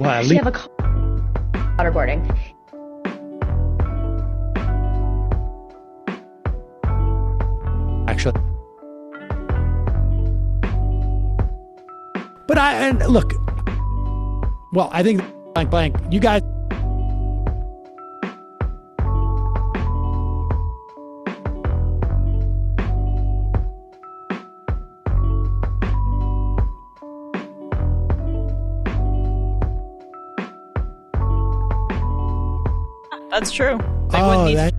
Well, at actually least have a waterboarding. actually. But and look, well, I think blank, you guys. That's true. They wouldn't need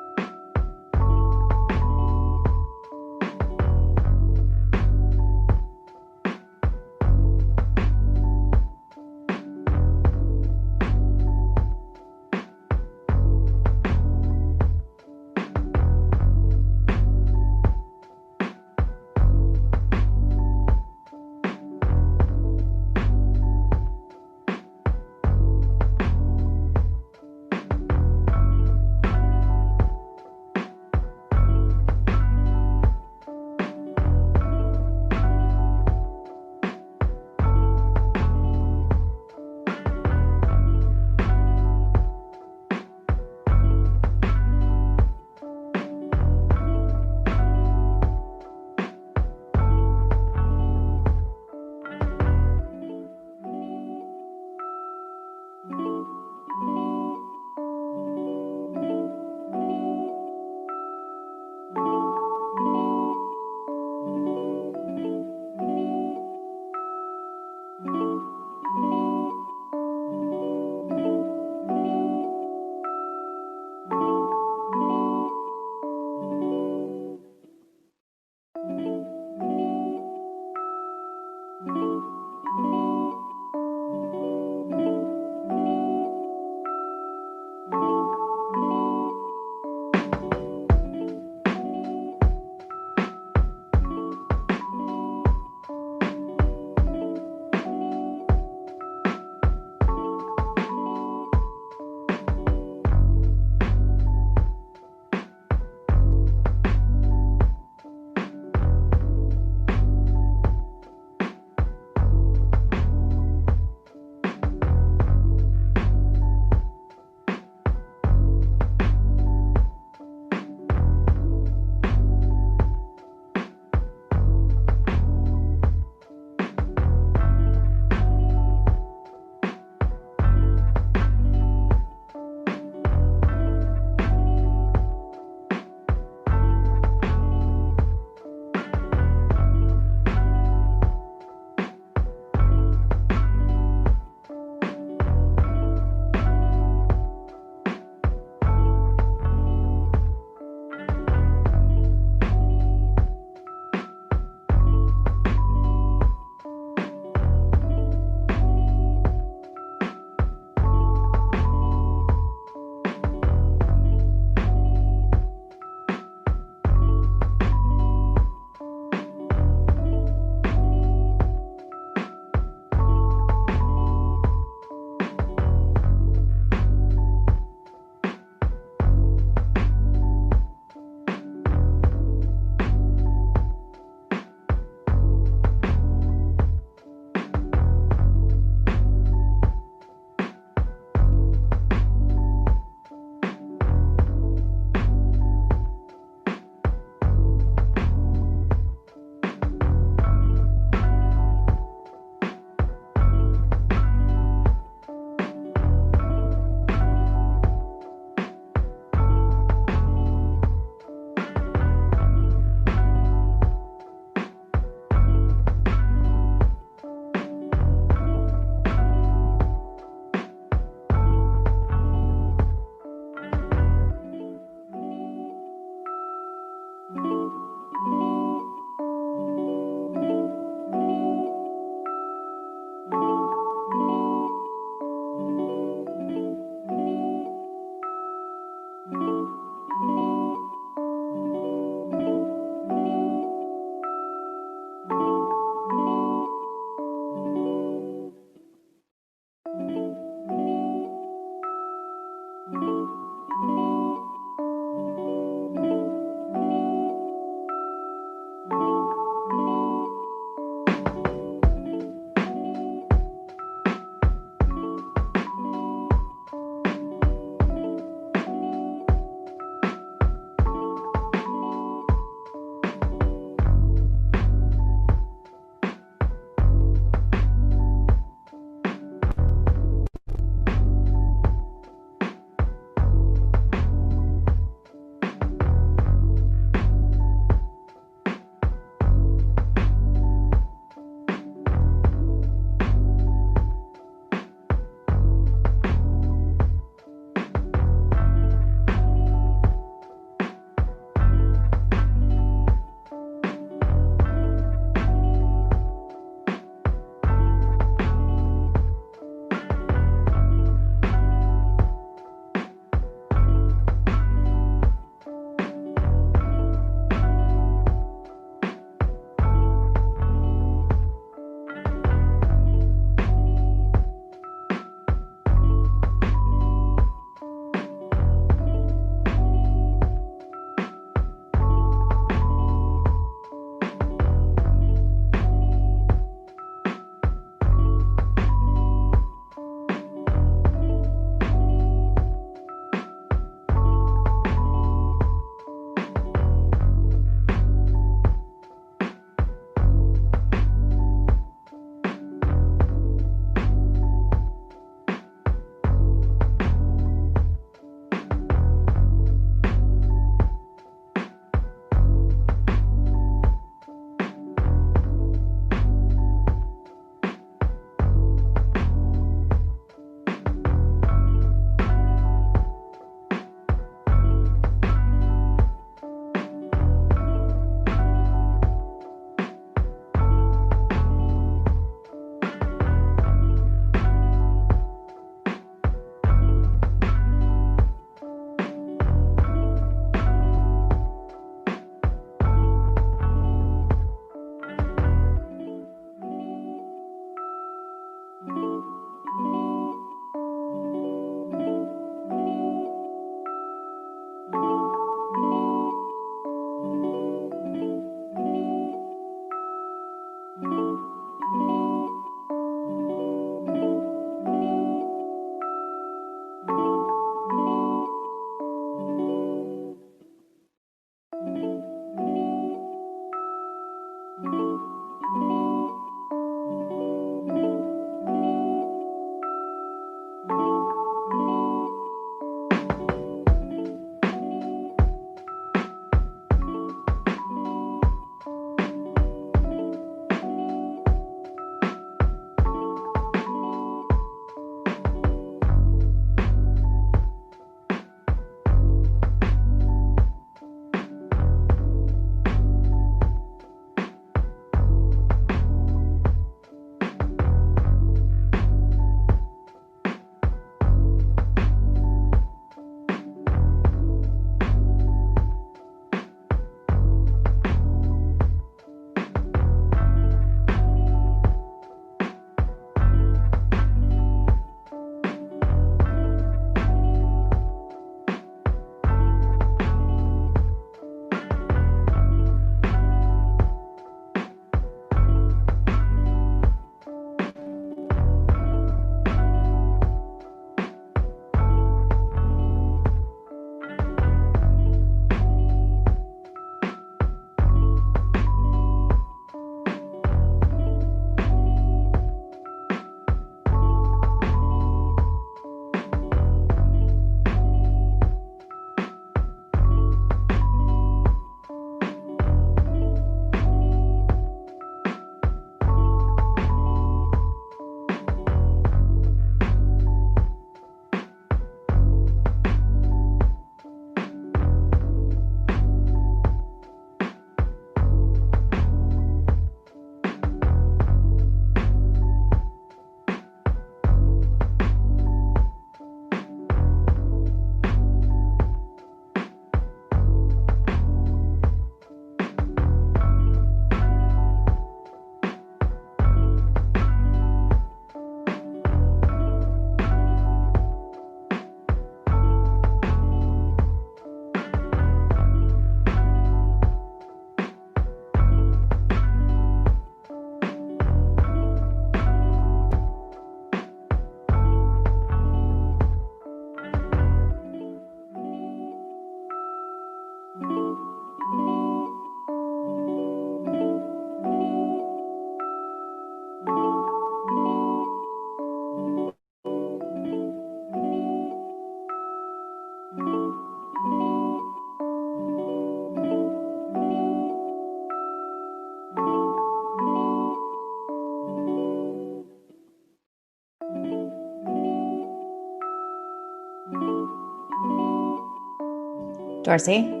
Dorsey?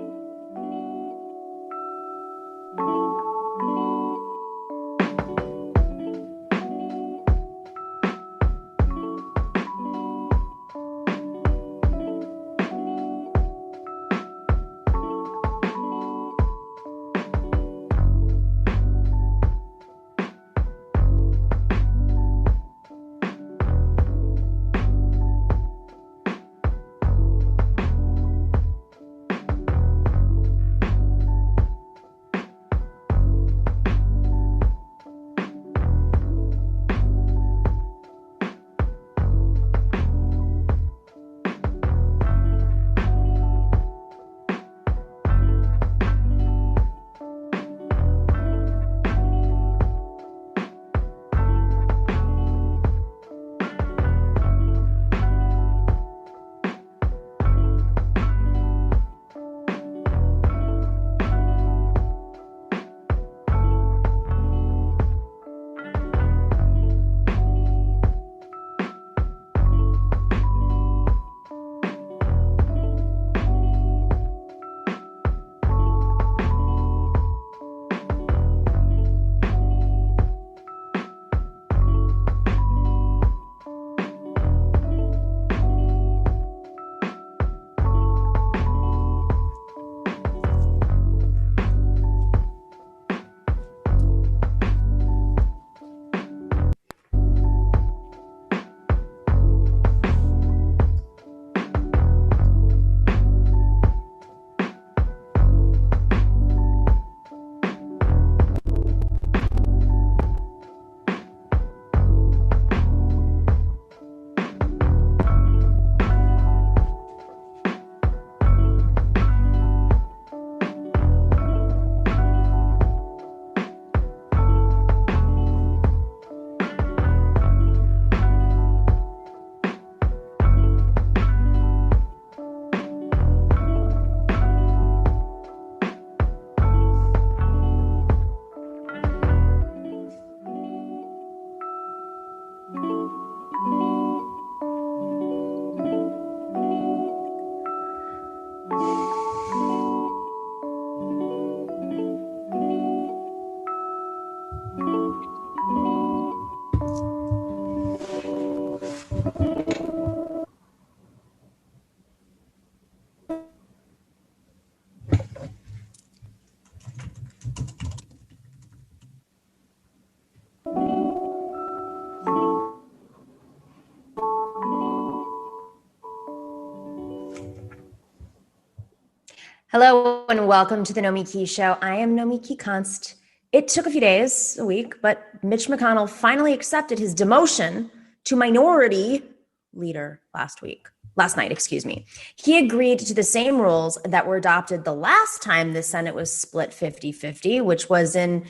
Hello and welcome to the Nomiki Show. I am Nomiki Const. It took a few days, a week, but Mitch McConnell finally accepted his demotion to minority leader last night. He agreed to the same rules that were adopted the last time the Senate was split 50-50, which was in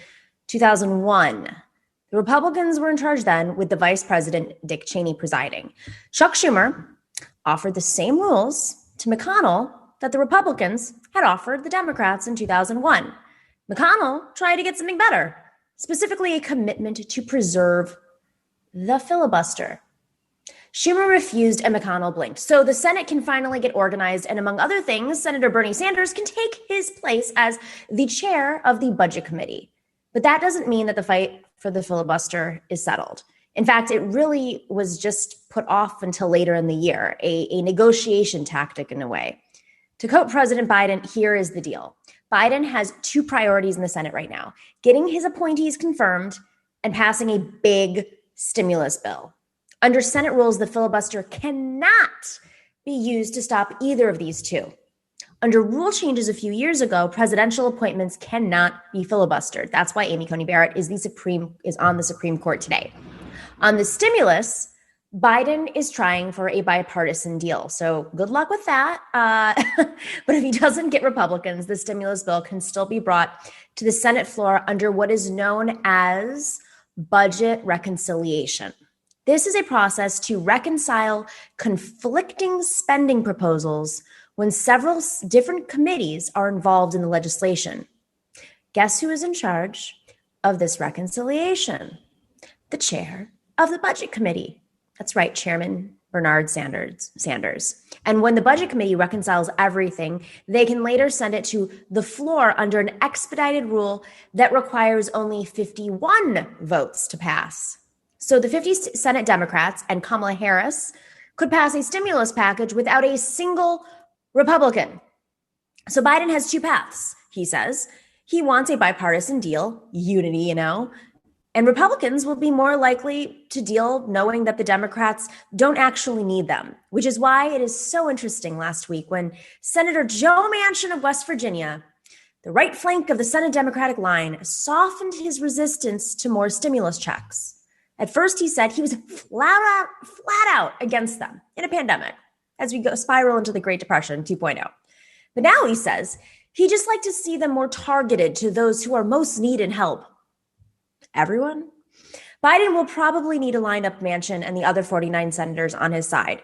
2001. The Republicans were in charge then, with the Vice President Dick Cheney presiding. Chuck Schumer offered the same rules to McConnell that the Republicans had offered the Democrats in 2001. McConnell tried to get something better, specifically a commitment to preserve the filibuster. Schumer refused and McConnell blinked. So the Senate can finally get organized, and among other things, Senator Bernie Sanders can take his place as the chair of the Budget Committee. But that doesn't mean that the fight for the filibuster is settled. In fact, it really was just put off until later in the year, a negotiation tactic in a way. To quote President Biden, here is the deal. Biden has two priorities in the Senate right now: getting his appointees confirmed and passing a big stimulus bill. Under Senate rules, the filibuster cannot be used to stop either of these two. Under rule changes a few years ago, presidential appointments cannot be filibustered. That's why Amy Coney Barrett is on the Supreme Court today. On the stimulus, Biden is trying for a bipartisan deal. So good luck with that. But if he doesn't get Republicans, the stimulus bill can still be brought to the Senate floor under what is known as budget reconciliation. This is a process to reconcile conflicting spending proposals when several different committees are involved in the legislation. Guess who is in charge of this reconciliation? The chair of the Budget Committee. That's right, Chairman Bernard Sanders. And when the Budget Committee reconciles everything, they can later send it to the floor under an expedited rule that requires only 51 votes to pass. So the 50 Senate Democrats and Kamala Harris could pass a stimulus package without a single Republican. So Biden has two paths, he says. He wants a bipartisan deal, unity, and Republicans will be more likely to deal knowing that the Democrats don't actually need them, which is why it is so interesting last week when Senator Joe Manchin of West Virginia, the right flank of the Senate Democratic line, softened his resistance to more stimulus checks. At first, he said he was flat out against them in a pandemic as we spiral into the Great Depression 2.0. But now he says he'd just like to see them more targeted to those who are most needing help. Everyone? Biden will probably need to line up Manchin and the other 49 senators on his side.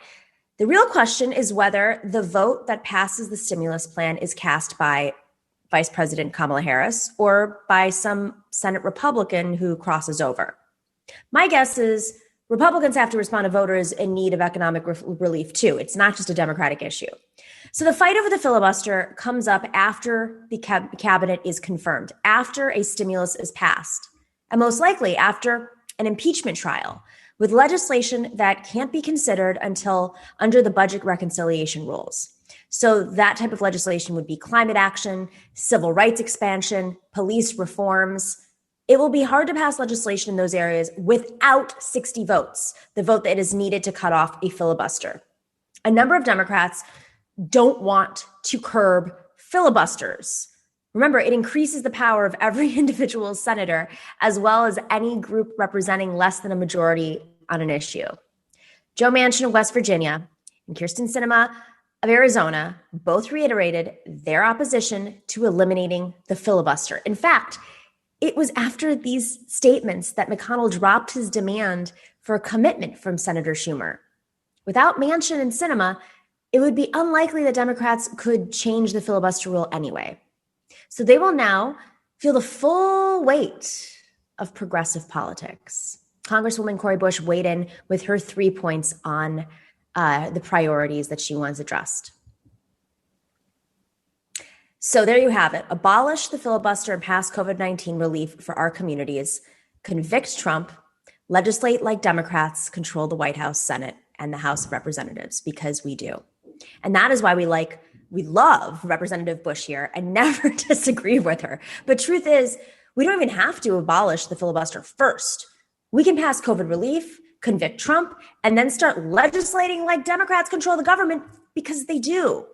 The real question is whether the vote that passes the stimulus plan is cast by Vice President Kamala Harris or by some Senate Republican who crosses over. My guess is Republicans have to respond to voters in need of economic relief too. It's not just a Democratic issue. So the fight over the filibuster comes up after the cabinet is confirmed, after a stimulus is passed, and most likely after an impeachment trial with legislation that can't be considered until under the budget reconciliation rules. So that type of legislation would be climate action, civil rights expansion, police reforms. It will be hard to pass legislation in those areas without 60 votes, the vote that is needed to cut off a filibuster. A number of Democrats don't want to curb filibusters. Remember, it increases the power of every individual senator, as well as any group representing less than a majority on an issue. Joe Manchin of West Virginia and Kyrsten Sinema of Arizona both reiterated their opposition to eliminating the filibuster. In fact, it was after these statements that McConnell dropped his demand for a commitment from Senator Schumer. Without Manchin and Sinema, it would be unlikely that Democrats could change the filibuster rule anyway. So they will now feel the full weight of progressive politics. Congresswoman Cori Bush weighed in with her 3 points on the priorities that she wants addressed. So there you have it. Abolish the filibuster and pass COVID-19 relief for our communities. Convict Trump. Legislate like Democrats control the White House, Senate, and the House of Representatives, because we do. And that is why we love Representative Bush here and never disagree with her. But truth is, we don't even have to abolish the filibuster first. We can pass COVID relief, convict Trump, and then start legislating like Democrats control the government, because they do.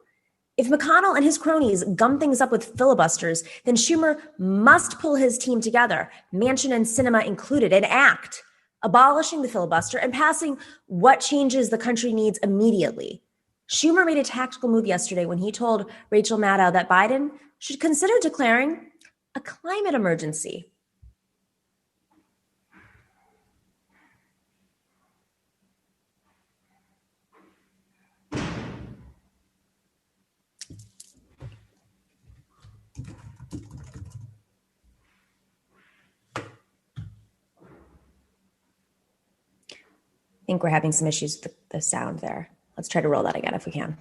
If McConnell and his cronies gum things up with filibusters, then Schumer must pull his team together, Manchin and Sinema included, and act, abolishing the filibuster and passing what changes the country needs immediately. Schumer made a tactical move yesterday when he told Rachel Maddow that Biden should consider declaring a climate emergency. I think we're having some issues with the sound there. Let's try to roll that again if we can.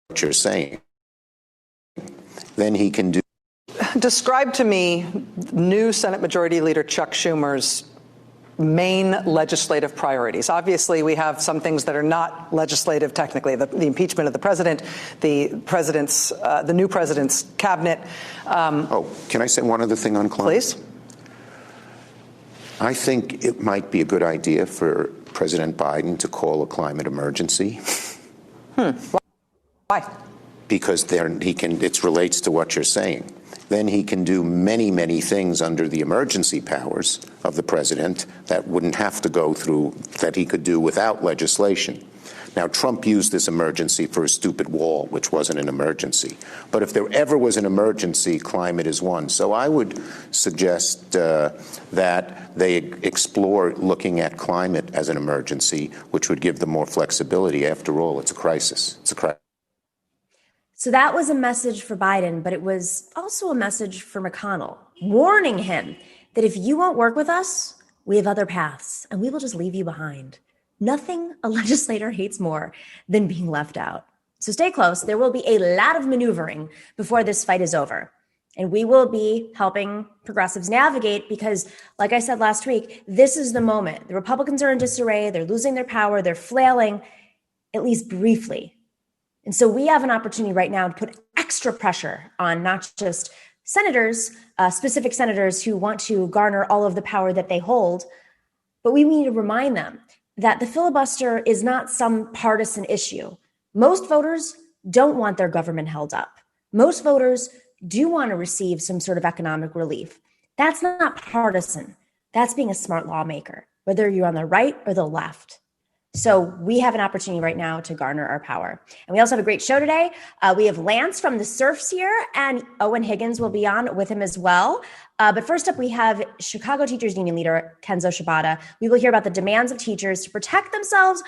What you're saying, then he can do. Describe to me new Senate Majority Leader Chuck Schumer's main legislative priorities. Obviously, we have some things that are not legislative technically, the impeachment of the president, the new president's cabinet. Can I say one other thing on climate? Please. I think it might be a good idea for President Biden to call a climate emergency. Why? Because it relates to what you're saying. Then he can do many, many things under the emergency powers of the president that wouldn't have to go through, that he could do without legislation. Now, Trump used this emergency for a stupid wall, which wasn't an emergency. But if there ever was an emergency, climate is one. So I would suggest that they explore looking at climate as an emergency, which would give them more flexibility. After all, it's a crisis. It's a crisis. So that was a message for Biden, but it was also a message for McConnell. warning him that if you won't work with us, we have other paths and we will just leave you behind. Nothing a legislator hates more than being left out. So stay close. There will be a lot of maneuvering before this fight is over. And we will be helping progressives navigate because, like I said last week, this is the moment. The Republicans are in disarray. They're losing their power. They're flailing, at least briefly. And so we have an opportunity right now to put extra pressure on not just senators, specific senators who want to garner all of the power that they hold, but we need to remind them that the filibuster is not some partisan issue. Most voters don't want their government held up. Most voters do want to receive some sort of economic relief. That's not partisan. That's being a smart lawmaker, whether you're on the right or the left. So we have an opportunity right now to garner our power. And we also have a great show today. We have Lance from the Serfs here, and Owen Higgins will be on with him as well. But first up, we have Chicago Teachers Union leader Kenzo Shibata. We will hear about the demands of teachers to protect themselves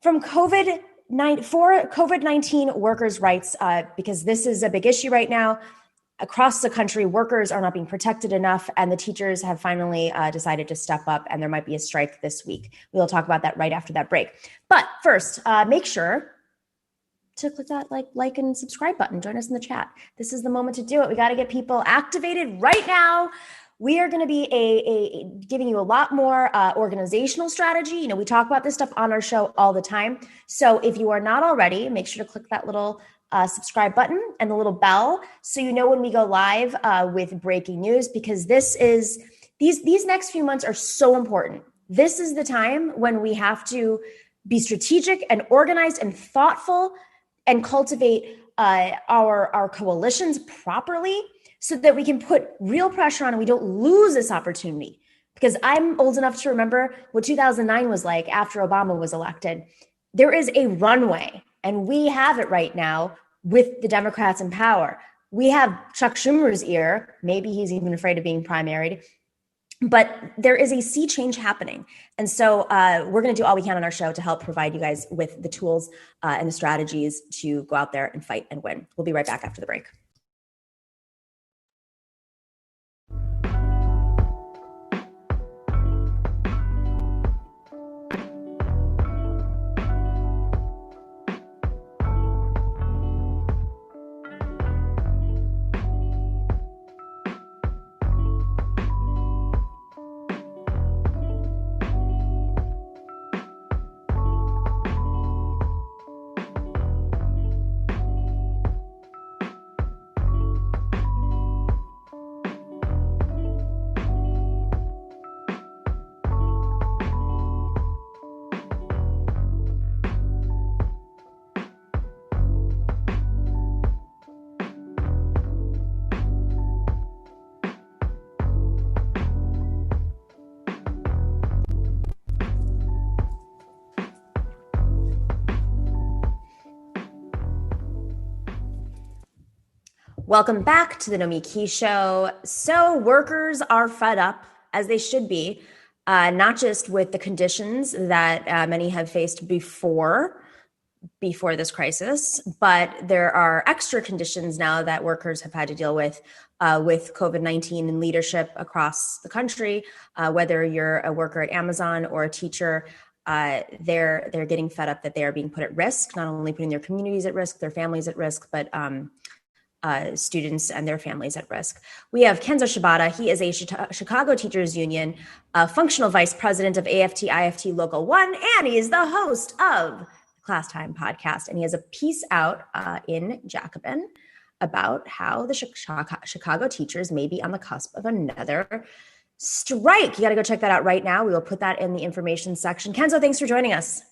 from COVID-19 workers' rights, because this is a big issue right now. Across the country, workers are not being protected enough, and the teachers have finally decided to step up, and there might be a strike this week. We will talk about that right after that break. But first, make sure to click that like and subscribe button. Join us in the chat. This is the moment to do it. We got to get people activated right now. We are going to be giving you a lot more organizational strategy. You know, we talk about this stuff on our show all the time. So if you are not already, make sure to click that little subscribe button and the little bell so you know when we go live with breaking news, because these next few months are so important. This is the time when we have to be strategic and organized and thoughtful and cultivate our coalitions properly so that we can put real pressure on and we don't lose this opportunity. Because I'm old enough to remember what 2009 was like after Obama was elected. There is a runway, and we have it right now with the Democrats in power. We have Chuck Schumer's ear. Maybe he's even afraid of being primaried. But there is a sea change happening. And so we're going to do all we can on our show to help provide you guys with the tools and the strategies to go out there and fight and win. We'll be right back after the break. Welcome back to the Nomiki Show. So workers are fed up, as they should be, not just with the conditions that many have faced before this crisis, but there are extra conditions now that workers have had to deal with COVID-19 and leadership across the country. Whether you're a worker at Amazon or a teacher, they're getting fed up that they are being put at risk, not only putting their communities at risk, their families at risk, but students and their families at risk. We have Kenzo Shibata. He is a Chicago Teachers Union functional vice president of AFT-IFT Local 1, and he is the host of the Class Time podcast. And he has a piece out in Jacobin about how the Chicago teachers may be on the cusp of another strike. You got to go check that out right now. We will put that in the information section. Kenzo, thanks for joining us.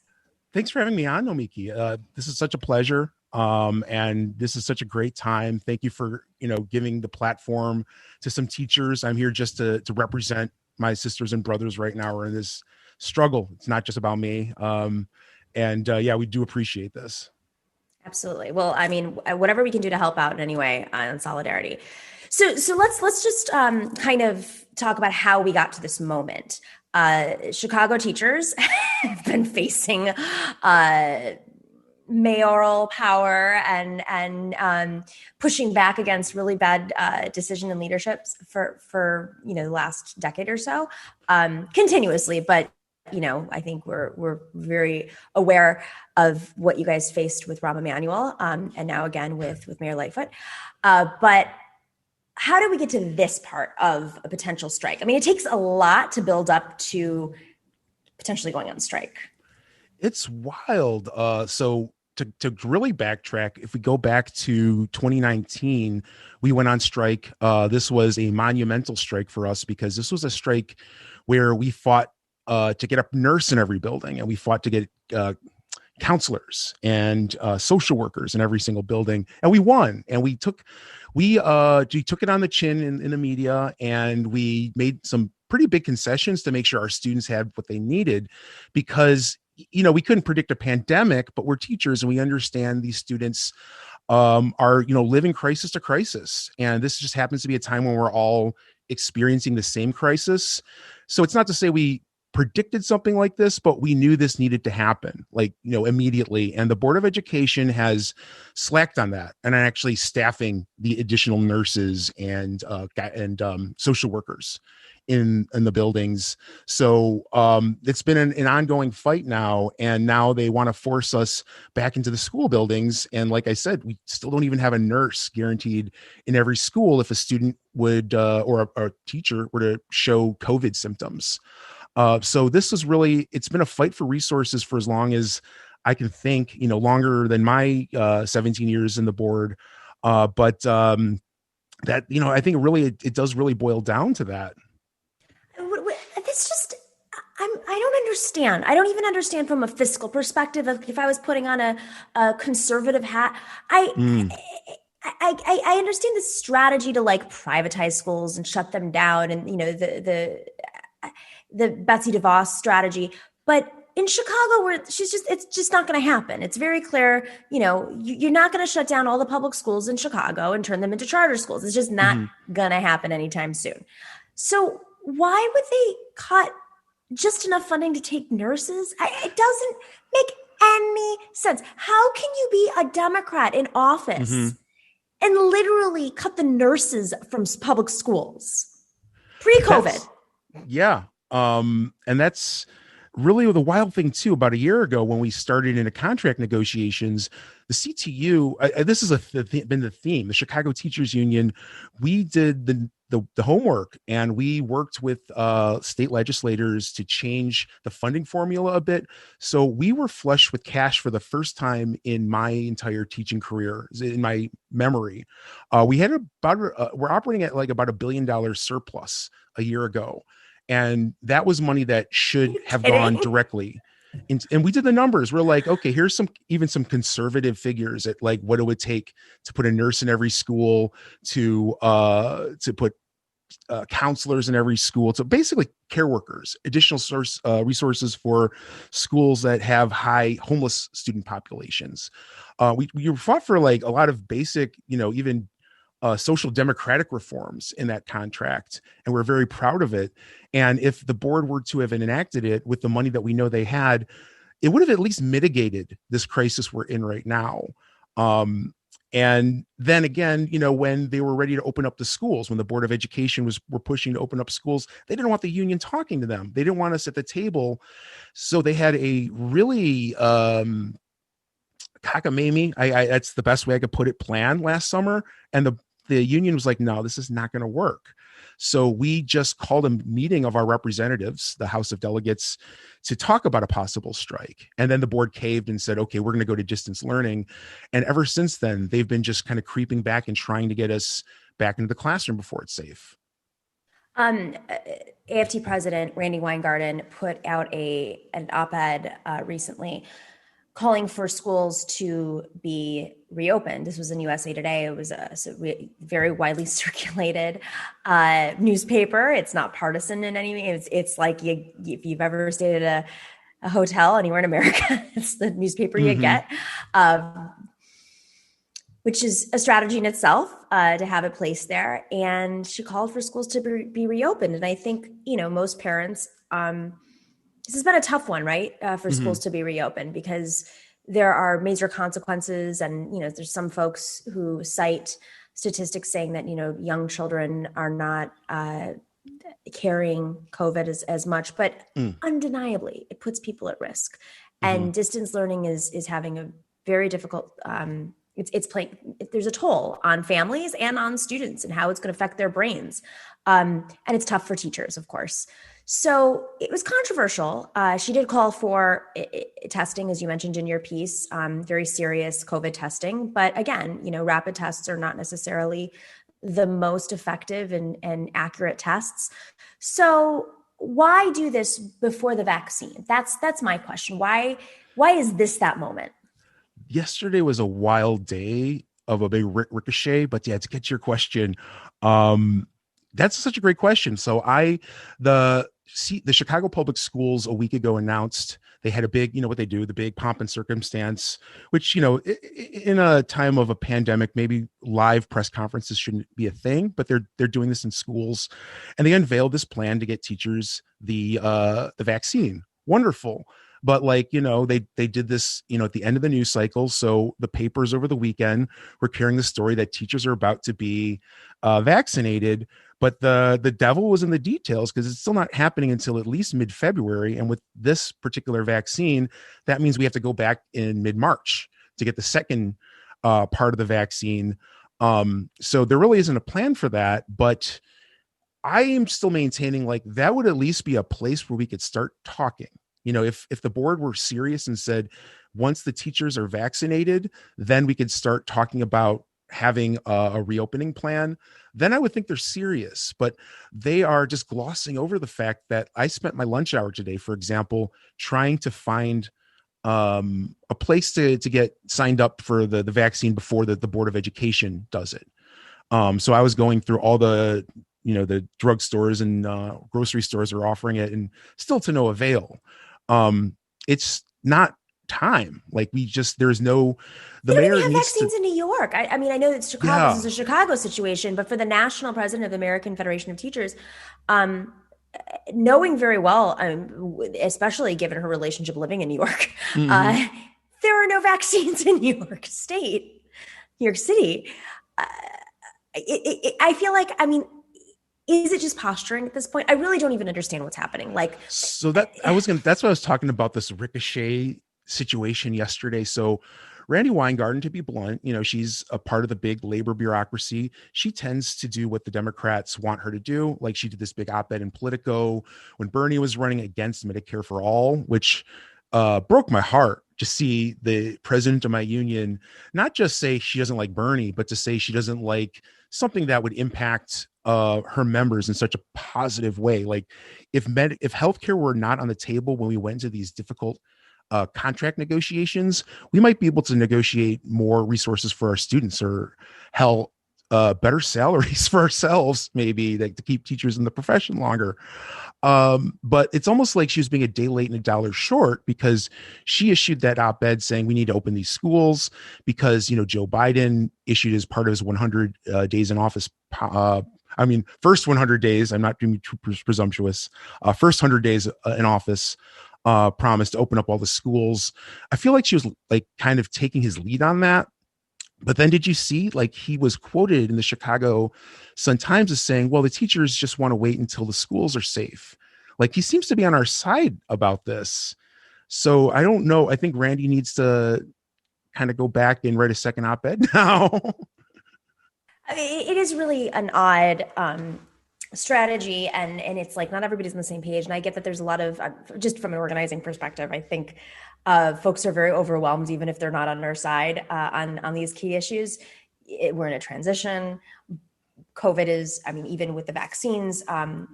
Thanks for having me on, Nomiki. This is such a pleasure. And this is such a great time. Thank you for, giving the platform to some teachers. I'm here just to represent my sisters and brothers right now. We're in this struggle. It's not just about me. We do appreciate this. Absolutely. Well, I mean, whatever we can do to help out in any way in solidarity. So let's just kind of talk about how we got to this moment. Chicago teachers have been facing mayoral power and pushing back against really bad decision and leaderships for the last decade or so, continuously. But I think we're very aware of what you guys faced with Rahm Emanuel, and now again with Mayor Lightfoot. But how do we get to this part of a potential strike? I mean, it takes a lot to build up to potentially going on strike. It's wild. So to really backtrack, if we go back to 2019, we went on strike. This was a monumental strike for us because this was a strike where we fought to get a nurse in every building, and we fought to get counselors and social workers in every single building, and we won. And we took it on the chin in the media, and we made some pretty big concessions to make sure our students had what they needed, because we couldn't predict a pandemic, but we're teachers and we understand these students are living crisis to crisis, and this just happens to be a time when we're all experiencing the same crisis. So it's not to say we predicted something like this, but we knew this needed to happen, immediately. And the Board of Education has slacked on that, and actually staffing the additional nurses and social workers in the buildings. So it's been an ongoing fight now, and now they want to force us back into the school buildings. And like I said, we still don't even have a nurse guaranteed in every school if a student would or a teacher were to show COVID symptoms. So this is really, it's been a fight for resources for as long as I can think, longer than my 17 years in the board. But that, I think really, it does really boil down to that. It's just, I don't understand. I don't even understand from a fiscal perspective. If I was putting on a conservative hat, I understand the strategy to privatize schools and shut them down, and the Betsy DeVos strategy. But in Chicago, where it's just not going to happen. It's very clear, you're not going to shut down all the public schools in Chicago and turn them into charter schools. It's just not going to happen anytime soon. So why would they cut just enough funding to take nurses? It doesn't make any sense. How can you be a Democrat in office and literally cut the nurses from public schools pre-COVID? And that's really the wild thing too. About a year ago, when we started into contract negotiations, the CTU, this has been the theme, the Chicago Teachers Union, we did the homework, and we worked with state legislators to change the funding formula a bit. So we were flush with cash for the first time in my entire teaching career, in my memory. We had we're operating at about $1 billion surplus a year ago. And that was money that should have gone directly. And we did the numbers. We're like, okay, here's some conservative figures at what it would take to put a nurse in every school, to put counselors in every school, so basically care workers, additional resources for schools that have high homeless student populations. We fought for a lot of basic, even social democratic reforms in that contract, and we're very proud of it. And if the board were to have enacted it with the money that we know they had, it would have at least mitigated this crisis we're in right now. And then again, when they were ready to open up the schools, when the Board of Education were pushing to open up schools, they didn't want the union talking to them. They didn't want us at the table. So they had a really cockamamie, that's the best way I could put it, plan last summer. And the union was like, no, this is not going to work. So we just called a meeting of our representatives, the House of Delegates, to talk about a possible strike. And then the board caved and said, okay, we're going to go to distance learning. And ever since then, they've been just kind of creeping back and trying to get us back into the classroom before it's safe. AFT President Randy Weingarten put out an op-ed recently calling for schools to be reopened. This was in USA Today. It was a very widely circulated newspaper. It's not partisan in any way. It's like if you've ever stayed at a hotel anywhere in America, it's the newspaper you get, which is a strategy in itself to have it placed there. And she called for schools to be reopened. And I think, most parents, this has been a tough one, right? For schools to be reopened, because there are major consequences. And, there's some folks who cite statistics saying that, young children are not carrying COVID as much, but undeniably it puts people at risk. And distance learning is having a very difficult, it's playing, there's a toll on families and on students and how it's going to affect their brains. And it's tough for teachers, of course. So it was controversial. She did call for testing, as you mentioned in your piece, very serious COVID testing. But again, rapid tests are not necessarily the most effective and accurate tests. So why do this before the vaccine? That's my question. Why is this that moment? Yesterday was a wild day of a big ricochet, but yeah, to get to your question, that's such a great question. So the Chicago Public Schools a week ago announced they had a big, what they do, the big pomp and circumstance, which, in a time of a pandemic, maybe live press conferences shouldn't be a thing, but they're doing this in schools. And they unveiled this plan to get teachers the vaccine. Wonderful. But they did this, at the end of the news cycle. So the papers over the weekend were carrying the story that teachers are about to be vaccinated. But the devil was in the details, because it's still not happening until at least mid-February. And with this particular vaccine, that means we have to go back in mid-March to get the second part of the vaccine. So there really isn't a plan for that. But I am still maintaining that would at least be a place where we could start talking. If the board were serious and said, once the teachers are vaccinated, then we could start talking about having a reopening plan, then I would think they're serious. But they are just glossing over the fact that I spent my lunch hour today, for example, trying to find a place to get signed up for the vaccine before the Board of Education does it. So I was going through all the drugstores and grocery stores are offering it, and still to no avail. It's not time. There's no, the mayor have needs vaccines to, in New York. I mean, I know it's Chicago. Yeah. This is a Chicago situation, but for the national president of the American Federation of Teachers, knowing very well, especially given her relationship living in New York, there are no vaccines in New York State, New York City. I feel like, is it just posturing at this point? I really don't even understand what's happening. That's what I was talking about, this ricochet situation yesterday. So Randi Weingarten, to be blunt, she's a part of the big labor bureaucracy. She tends to do what the Democrats want her to do. She did this big op-ed in Politico when Bernie was running against Medicare for All, which broke my heart to see the president of my union not just say she doesn't like Bernie, but to say she doesn't like something that would impact her members in such a positive way. If healthcare were not on the table when we went into these difficult contract negotiations, we might be able to negotiate more resources for our students, or better salaries for ourselves, maybe, to keep teachers in the profession longer. But it's almost like she was being a day late and a dollar short, because she issued that op-ed saying we need to open these schools because, Joe Biden issued as part of his 100 days in office. First 100 days, I'm not being too presumptuous. First 100 days in office, promised to open up all the schools. I feel like she was kind of taking his lead on that. But then did you see, he was quoted in the Chicago Sun-Times as saying, well, the teachers just want to wait until the schools are safe. He seems to be on our side about this. So I don't know. I think Randi needs to kind of go back and write a second op-ed now. It is really an odd strategy, and it's not everybody's on the same page. And I get that there's a lot of, just from an organizing perspective, I think folks are very overwhelmed, even if they're not on our side on these key issues. We're in a transition. COVID is, even with the vaccines,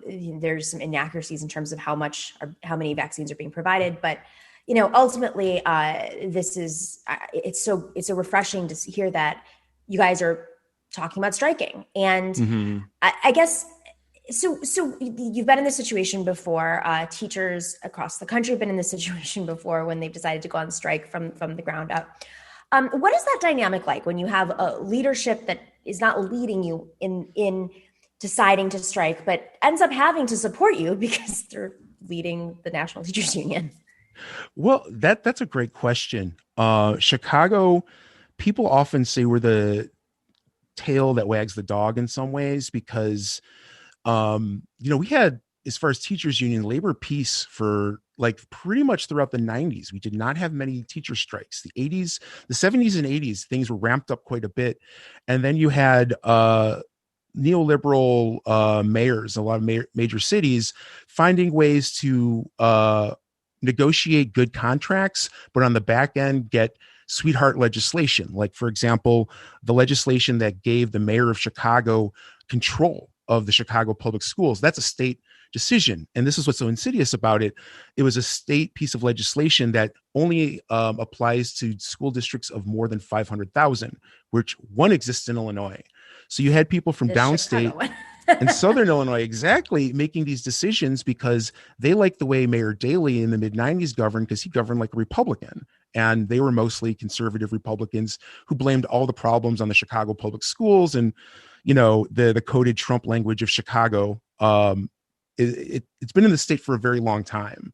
there's some inaccuracies in terms of how many vaccines are being provided. But, ultimately, it's so refreshing to hear that you guys are talking about striking. And I guess, so you've been in this situation before. Teachers across the country have been in this situation before when they've decided to go on strike from the ground up. What is that dynamic like when you have a leadership that is not leading you in deciding to strike, but ends up having to support you because they're leading the National Teachers Union? Well, that's a great question. Chicago, people often say we're the tail that wags the dog in some ways because, we had, as far as teachers union, labor peace for like pretty much throughout the 90s. We did not have many teacher strikes. The 80s, the 70s and 80s, things were ramped up quite a bit. And then you had neoliberal mayors, a lot of major cities finding ways to negotiate good contracts, but on the back end get sweetheart legislation. Like, for example, the legislation that gave the mayor of Chicago control of the Chicago public schools. That's a state decision. And this is what's so insidious about it. It was a state piece of legislation that only applies to school districts of more than 500,000, which one exists in Illinois. So you had people from downstate and Southern Illinois exactly making these decisions because they liked the way Mayor Daley in the mid-90s governed, because he governed like a Republican. And they were mostly conservative Republicans who blamed all the problems on the Chicago public schools and, the coded Trump language of Chicago. It's been in the state for a very long time.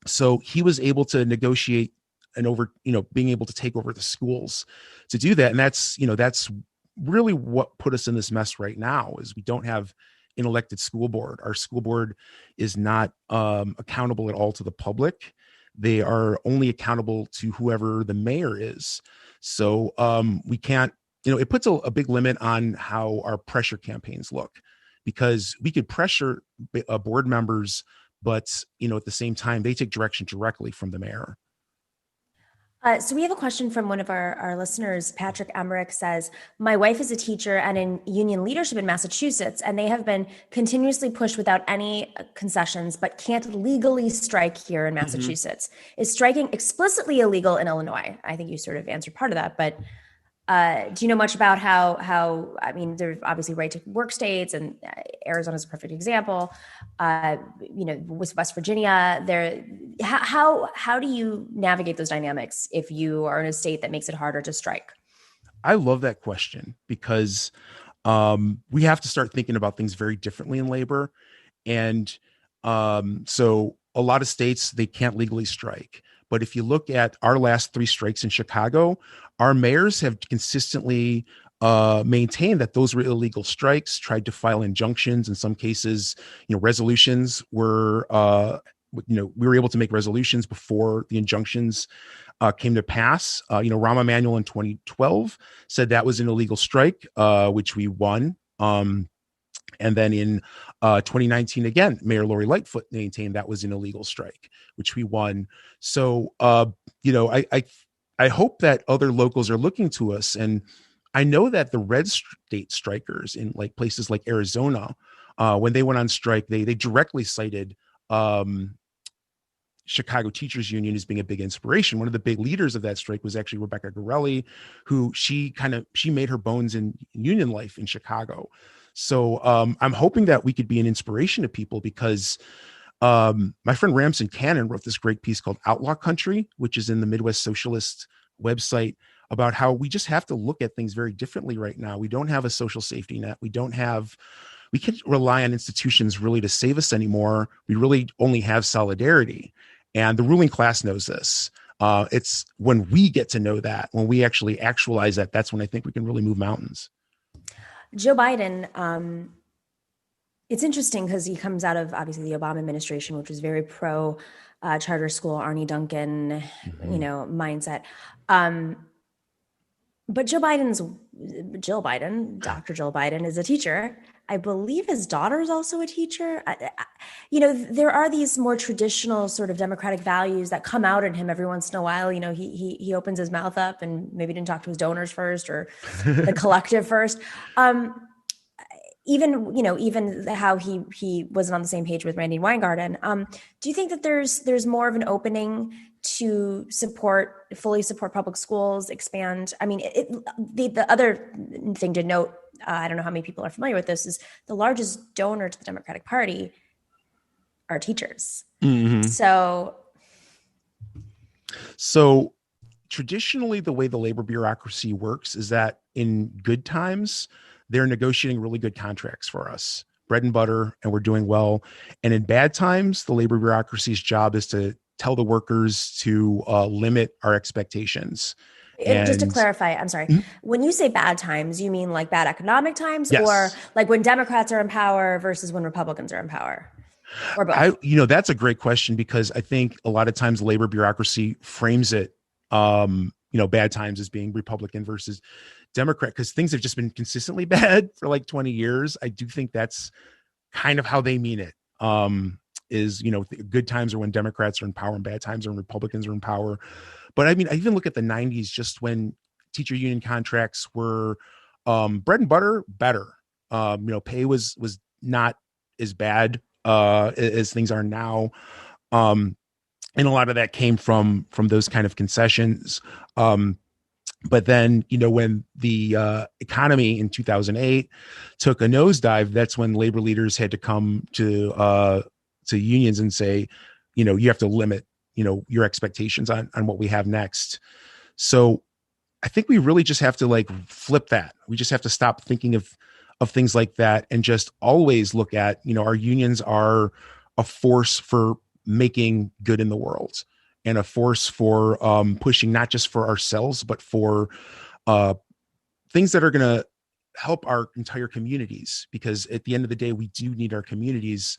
So he was able to negotiate and being able to take over the schools to do that. And that's really what put us in this mess right now is we don't have an elected school board. Our school board is not accountable at all to the public. They are only accountable to whoever the mayor is. So we can't, it puts a big limit on how our pressure campaigns look, because we could pressure board members, but, at the same time, they take direction directly from the mayor. So we have a question from one of our listeners. Patrick Emmerich says, my wife is a teacher and in union leadership in Massachusetts, and they have been continuously pushed without any concessions, but can't legally strike here in Massachusetts. Is striking explicitly illegal in Illinois? I think you sort of answered part of that, but do you know much about how, I mean, there's obviously right to work states, and Arizona is a perfect example. With West Virginia, how do you navigate those dynamics if you are in a state that makes it harder to strike? I love that question because we have to start thinking about things very differently in labor. And so a lot of states, they can't legally strike. But if you look at our last 3 strikes in Chicago, our mayors have consistently maintained that those were illegal strikes, tried to file injunctions. In some cases, resolutions were, we were able to make resolutions before the injunctions came to pass. Rahm Emanuel in 2012 said that was an illegal strike, which we won. And then in 2019, again, Mayor Lori Lightfoot maintained that was an illegal strike, which we won. So, I hope that other locals are looking to us. And I know that the red state strikers in like places like Arizona, when they went on strike, they directly cited Chicago Teachers Union as being a big inspiration. One of the big leaders of that strike was actually Rebecca Gorelli, who she made her bones in union life in Chicago. So I'm hoping that we could be an inspiration to people because my friend Ramson Cannon wrote this great piece called Outlaw Country, which is in the Midwest Socialist website, about how we just have to look at things very differently right now. We don't have a social safety net. We can't rely on institutions really to save us anymore. We really only have solidarity. And the ruling class knows this. It's when we get to know that, when we actually actualize that, that's when I think we can really move mountains. Joe Biden, it's interesting because he comes out of obviously the Obama administration, which was very pro charter school, Arne Duncan, mindset. But Dr. Jill Biden is a teacher. I believe his daughter is also a teacher. There are these more traditional sort of democratic values that come out in him every once in a while. He opens his mouth up and maybe didn't talk to his donors first or the collective first. Even how he wasn't on the same page with Randy Weingarten. Do you think that there's more of an opening to fully support public schools, expand? I mean, the other thing to note, I don't know how many people are familiar with this, is the largest donor to the Democratic Party are teachers. Mm-hmm. So traditionally, the way the labor bureaucracy works is that in good times, they're negotiating really good contracts for us. bread and butter and we're doing well. And in bad times, the labor bureaucracy's job is to tell the workers to limit our expectations. And just to clarify, I'm sorry, when you say bad times, you mean like bad economic times, yes. or like when Democrats are in power versus when Republicans are in power, or both? That's a great question, because I think a lot of times the labor bureaucracy frames it, bad times as being Republican versus Democrat, because things have just been consistently bad for like 20 years. I do think that's kind of how they mean it. Good times are when Democrats are in power and bad times are when Republicans are in power. But I mean, I even look at the 90s, just when teacher union contracts were bread and butter, better. Pay was not as bad as things are now. And a lot of that came from those kind of concessions. But then, when the economy in 2008 took a nosedive, that's when labor leaders had to come to unions and say, you have to limit, your expectations on what we have next. So I think we really just have to like flip that. We just have to stop thinking of things like that and just always look at, our unions are a force for making good in the world, and a force for pushing not just for ourselves, but for things that are going to help our entire communities. Because at the end of the day, we do need our communities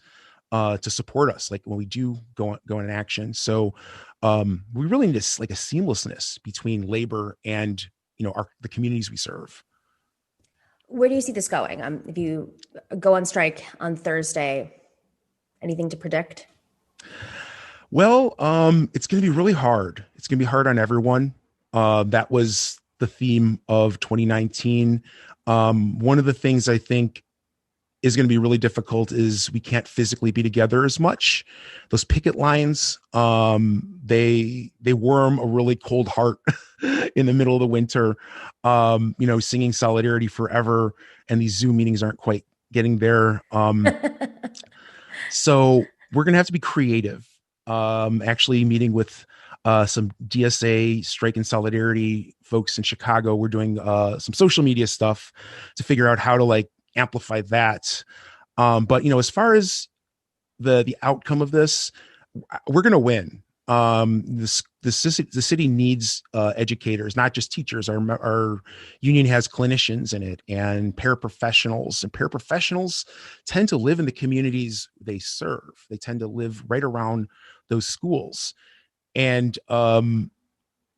to support us, like when we do go in action. So we really need a seamlessness between labor and the communities we serve. Where do you see this going? If you go on strike on Thursday, anything to predict? Well, it's going to be really hard. It's going to be hard on everyone. That was the theme of 2019. One of the things I think is going to be really difficult is we can't physically be together as much. Those picket lines, they warm a really cold heart in the middle of the winter, singing Solidarity Forever, and these Zoom meetings aren't quite getting there. So we're going to have to be creative. Actually meeting with some DSA strike and solidarity folks in Chicago. We're doing some social media stuff to figure out how to amplify that. But as far as the outcome of this, we're going to win. The city needs educators, not just teachers. Our union has clinicians in it and paraprofessionals, and paraprofessionals tend to live in the communities they serve. They tend to live right around those schools. And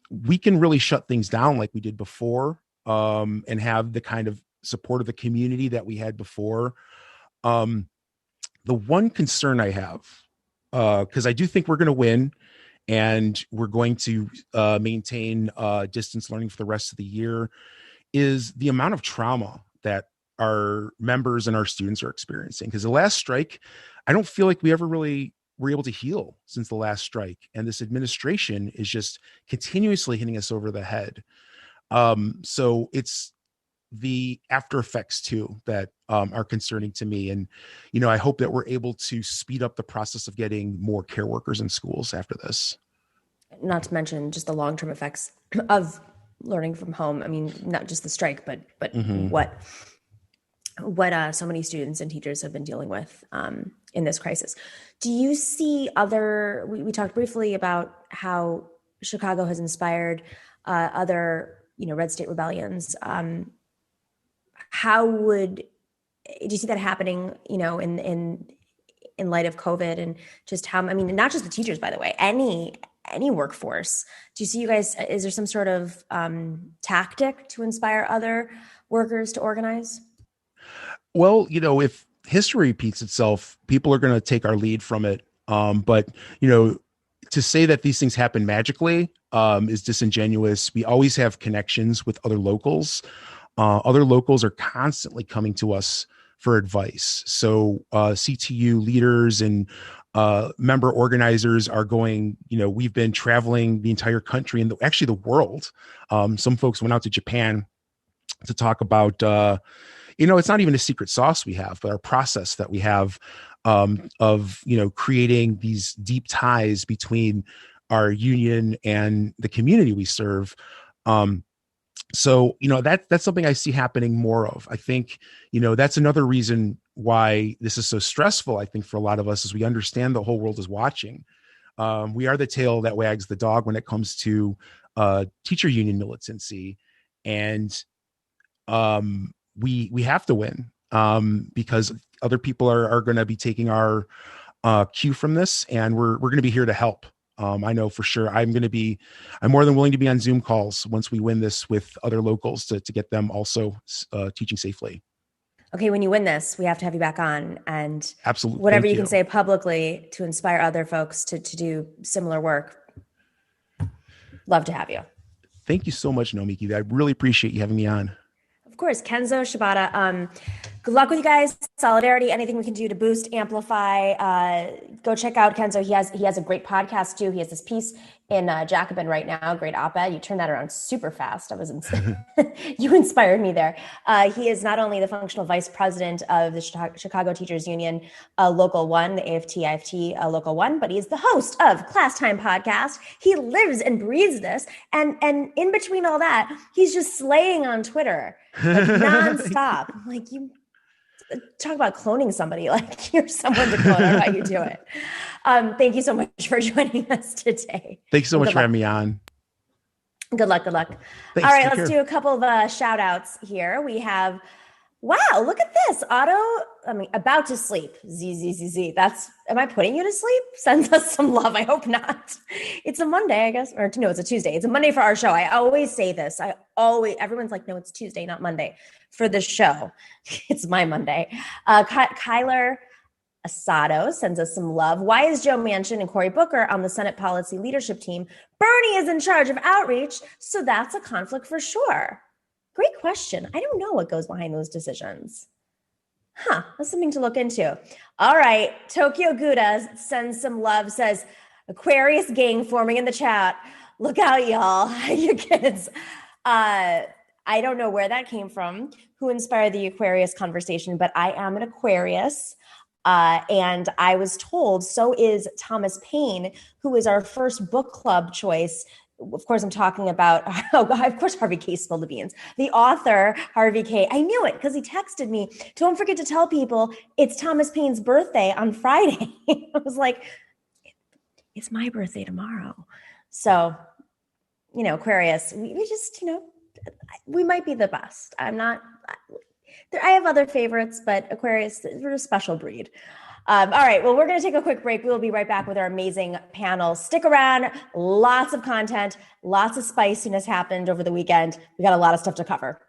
we can really shut things down like we did before, and have the kind of support of the community that we had before. The one concern I have, because I do think we're going to win and we're going to maintain distance learning for the rest of the year, is the amount of trauma that our members and our students are experiencing. Because the last strike, I don't feel like we ever really were able to heal since the last strike. And this administration is just continuously hitting us over the head. So it's the after effects too that are concerning to me. And, I hope that we're able to speed up the process of getting more care workers in schools after this. Not to mention just the long-term effects of learning from home. I mean, not just the strike, but what so many students and teachers have been dealing with in this crisis. Do you see we talked briefly about how Chicago has inspired other, red state rebellions. Do you see that happening, in light of COVID, and just how, not just the teachers, by the way, any workforce? Do you see is there some sort of tactic to inspire other workers to organize? Well, if history repeats itself, people are going to take our lead from it. But, to say that these things happen magically is disingenuous. We always have connections with other locals. Other locals are constantly coming to us for advice. So CTU leaders and member organizers are going, we've been traveling the entire country and actually the world. Some folks went out to Japan to talk about, it's not even a secret sauce we have, but our process that we have of, creating these deep ties between our union and the community we serve. So, that's something I see happening more of. I think, that's another reason why this is so stressful, I think, for a lot of us, is we understand the whole world is watching. We are the tail that wags the dog when it comes to teacher union militancy. And we have to win, because other people are going to be taking our cue from this, and we're going to be here to help. I know for sure I'm more than willing to be on Zoom calls once we win this with other locals to get them also teaching safely. Okay, when you win this, we have to have you back on, and absolutely, whatever you can say publicly to inspire other folks to do similar work. Love to have you. Thank you so much, Nomiki. I really appreciate you having me on. Of course, Kenzo Shibata. Good luck with you guys. Solidarity, anything we can do to boost, amplify. Go check out Kenzo. He has a great podcast too. He has this piece in Jacobin right now, great op-ed. You turned that around super fast. You inspired me there. He is not only the functional vice president of the Chicago Teachers Union Local 1, the AFT-IFT Local 1, but he is the host of Class Time Podcast. He lives and breathes this. And in between all that, he's just slaying on Twitter, like nonstop. Like, you talk about cloning somebody, like you're someone to clone. I don't know how you do it. Thank you so much for joining us today. Thanks so much for having me on. Good luck. Thanks, all right, let's do a couple of shout outs here. We have, wow, look at this. About to sleep. Z. Am I putting you to sleep? Sends us some love. I hope not. It's a Monday, I guess. Or no, it's a Tuesday. It's a Monday for our show. I always say this. Everyone's like, no, it's Tuesday, not Monday for the show. It's my Monday. Kyler Asado sends us some love. Why is Joe Manchin and Cory Booker on the Senate policy leadership team? Bernie is in charge of outreach, so that's a conflict for sure. Great question. I don't know what goes behind those decisions. That's something to look into. All right. Tokyo Gouda sends some love, says, Aquarius gang forming in the chat. Look out, y'all. You kids. I don't know where that came from, who inspired the Aquarius conversation, but I am an Aquarius. And I was told, so is Thomas Paine, who is our first book club choice. Of course, I'm talking about, of course, Harvey K spilled the beans. The author, Harvey K. I knew it because he texted me, don't forget to tell people it's Thomas Paine's birthday on Friday. I was like, it's my birthday tomorrow. So, Aquarius, we just, we might be the best. I have other favorites, but Aquarius, we're a special breed. All right, well, we're going to take a quick break. We'll be right back with our amazing panel. Stick around. Lots of content, lots of spiciness happened over the weekend. We got a lot of stuff to cover.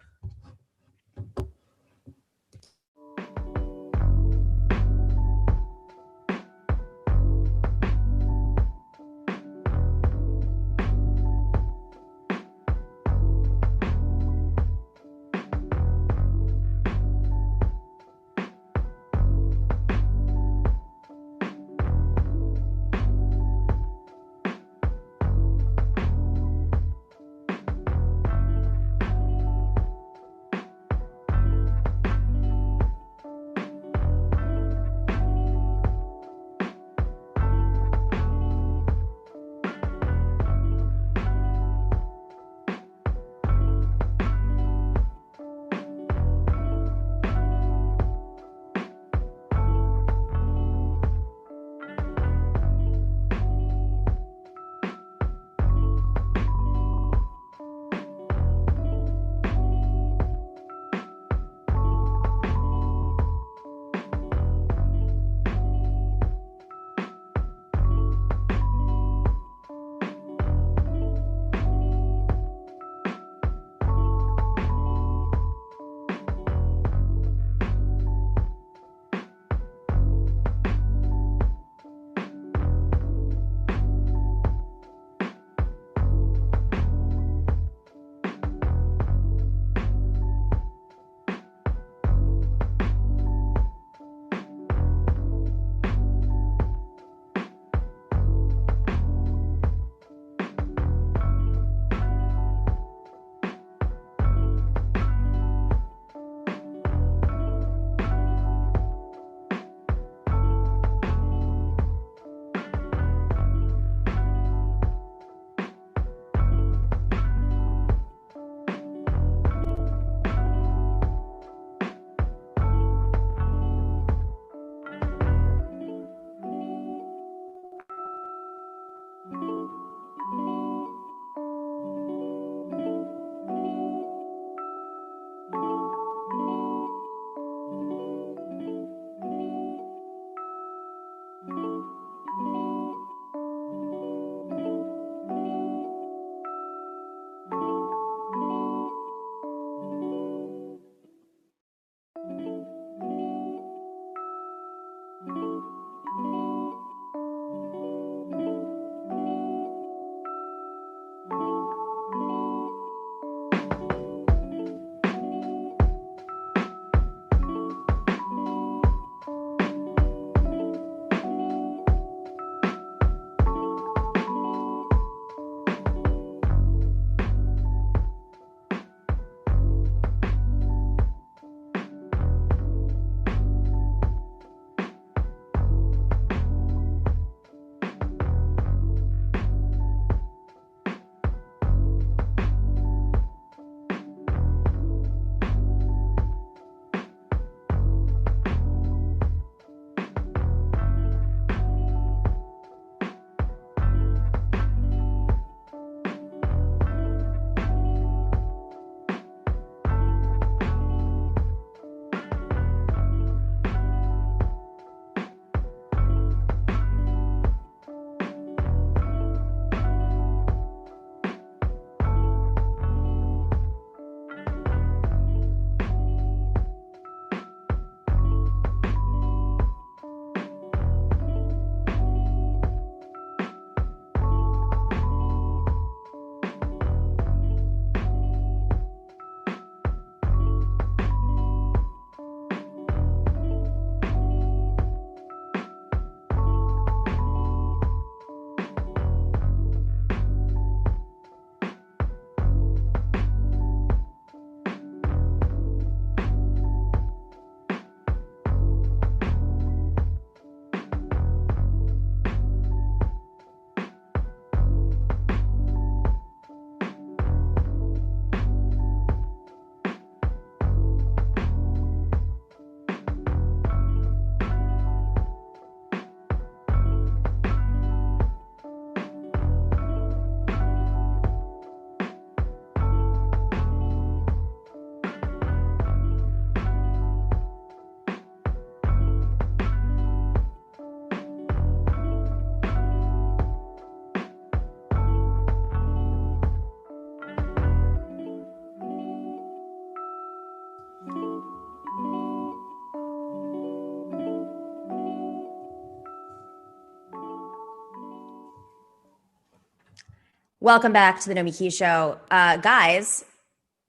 Welcome back to the Nomiki Show. Guys,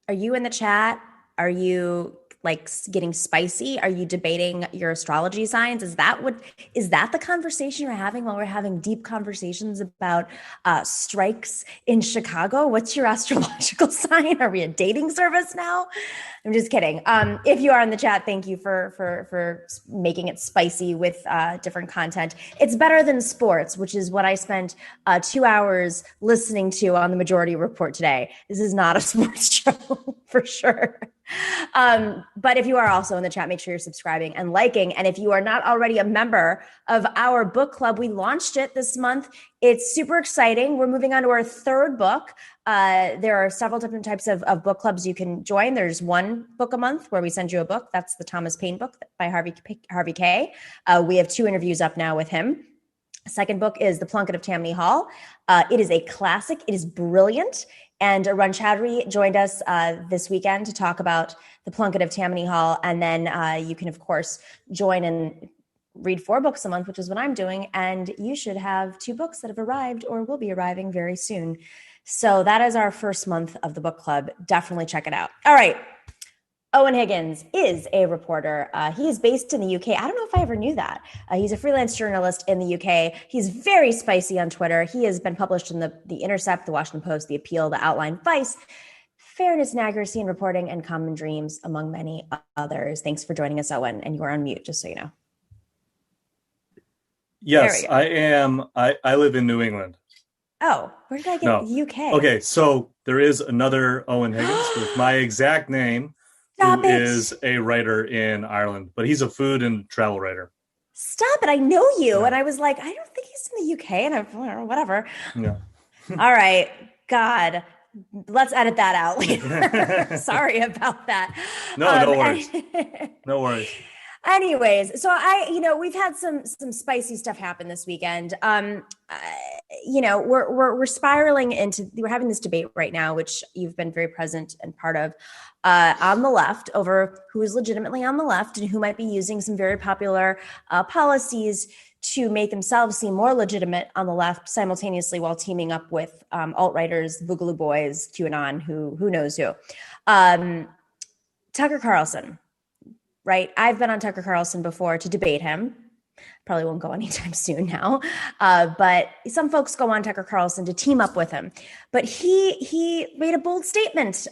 are you in the chat? Are you like getting spicy? Are you debating your astrology signs? Is that the conversation we're having while we're having deep conversations about strikes in Chicago? What's your astrological sign? Are we a dating service now? I'm just kidding. If you are in the chat, thank you for making it spicy with different content. It's better than sports, which is what I spent 2 hours listening to on the Majority Report today. This is not a sports show for sure. But if you are also in the chat, make sure you're subscribing and liking. And if you are not already a member of our book club, we launched it this month. It's super exciting. We're moving on to our third book. There are several different types of book clubs you can join. There's one book a month where we send you a book. That's the Thomas Paine book by Harvey K. We have 2 interviews up now with him. Second book is The Plunket of Tammany Hall. It is a classic. It is brilliant. And Arun Chaudhary joined us this weekend to talk about The Plunket of Tammany Hall. And then you can, of course, join and read 4 books a month, which is what I'm doing. And you should have 2 books that have arrived or will be arriving very soon. So that is our first month of the book club. Definitely check it out. All right. Owen Higgins is a reporter. He is based in the UK. I don't know if I ever knew that. He's a freelance journalist in the UK. He's very spicy on Twitter. He has been published in The Intercept, The Washington Post, The Appeal, The Outline, Vice, Fairness and Accuracy in Reporting, and Common Dreams, among many others. Thanks for joining us, Owen. And you are on mute, just so you know. Yes, I am. I live in New England. Oh, where did I get the UK? Okay, so there is another Owen Higgins with my exact name. Stop who it. Is a writer in Ireland, but he's a food and travel writer. Stop it. I know you. Yeah. And I was like, I don't think he's in the UK. And whatever. Yeah. All right. God, let's edit that out later. Sorry about that. No, no worries. No worries. Anyways, so we've had some spicy stuff happen this weekend. We're spiraling into, we're having this debate right now, which you've been very present and part of, on the left over who is legitimately on the left and who might be using some very popular policies to make themselves seem more legitimate on the left simultaneously while teaming up with alt-righters, Boogaloo Boys, QAnon, who knows who. Tucker Carlson. Right. I've been on Tucker Carlson before to debate him. Probably won't go anytime soon now. But some folks go on Tucker Carlson to team up with him. But he made a bold statement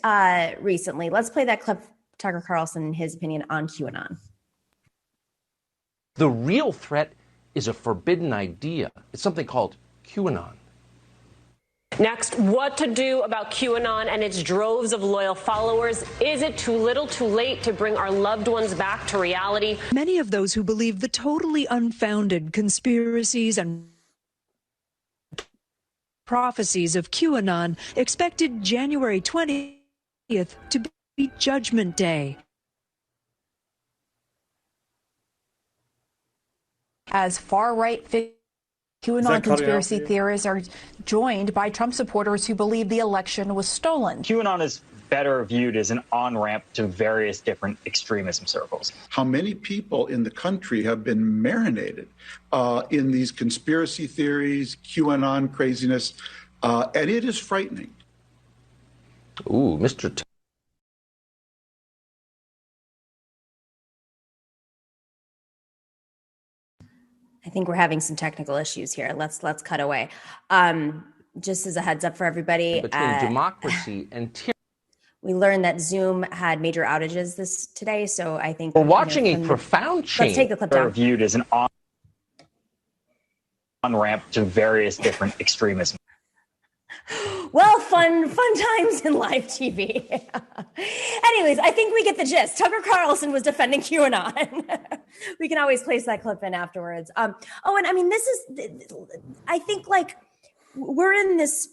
recently. Let's play that clip, Tucker Carlson, his opinion on QAnon. The real threat is a forbidden idea. It's something called QAnon. Next, what to do about QAnon and its droves of loyal followers. Is it too little too late to bring our loved ones back to reality? Many of those who believe the totally unfounded conspiracies and prophecies of QAnon expected January 20th to be Judgment Day. As far-right QAnon conspiracy theorists are joined by Trump supporters who believe the election was stolen. QAnon is better viewed as an on-ramp to various different extremism circles. How many people in the country have been marinated in these conspiracy theories, QAnon craziness, and it is frightening. Ooh, Mr. I think we're having some technical issues here. Let's cut away. Just as a heads up for everybody. Between democracy and tyranny. We learned that Zoom had major outages today, so I think we're watching a profound change. Let's take the clip down. Viewed as an on-ramp to various different extremism. Well, fun times in live TV. Anyways, I think we get the gist. Tucker Carlson was defending QAnon. We can always place that clip in afterwards. And I mean, I think like we're in this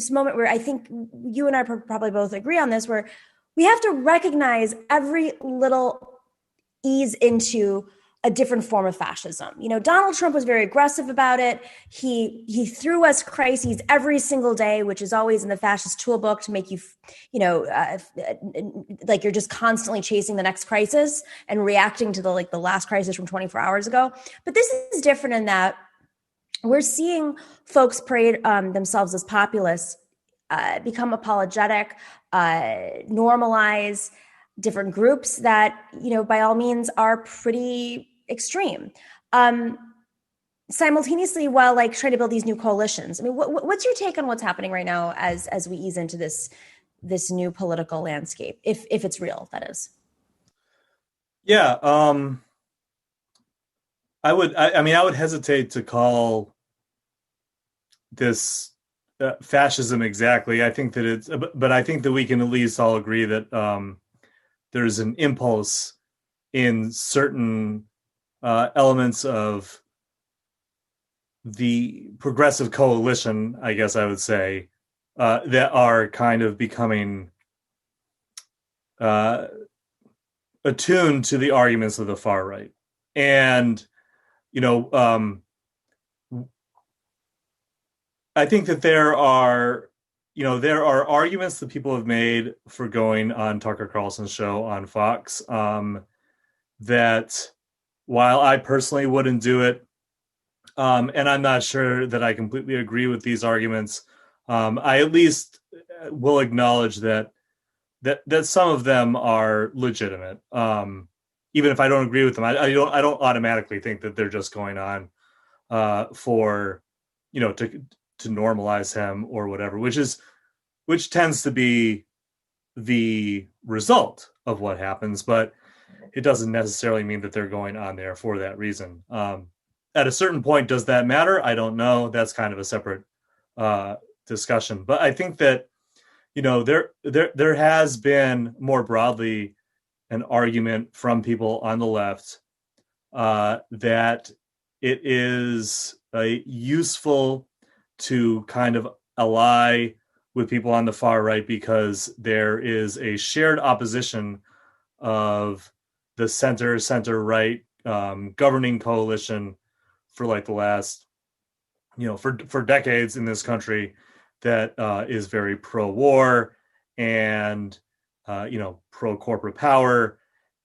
moment where I think you and I probably both agree on this, where we have to recognize every little ease into a different form of fascism. Donald Trump was very aggressive about it. He threw us crises every single day, which is always in the fascist toolbook to make you, like you're just constantly chasing the next crisis and reacting to the last crisis from 24 hours ago. But this is different in that we're seeing folks parade themselves as populists become apologetic, normalize different groups that, by all means are pretty extreme. Simultaneously, while trying to build these new coalitions. I mean, what's your take on what's happening right now as we ease into this new political landscape, if it's real, that is? Yeah, I would hesitate to call this fascism exactly. I think that but I think that we can at least all agree that there's an impulse in certain elements of the progressive coalition, I guess I would say, that are kind of becoming attuned to the arguments of the far right. And, I think that there are arguments that people have made for going on Tucker Carlson's show on Fox, that while I personally wouldn't do it, and I'm not sure that I completely agree with these arguments, I at least will acknowledge that some of them are legitimate. Even if I don't agree with them, I don't automatically think that they're just going on for to normalize him or whatever, which tends to be the result of what happens, but it doesn't necessarily mean that they're going on there for that reason. At a certain point, does that matter? I don't know. That's kind of a separate discussion. But I think that, there has been more broadly an argument from people on the left that it is useful to kind of ally with people on the far right because there is a shared opposition of the center right governing coalition for the last, for decades in this country that is very pro-war and, pro-corporate power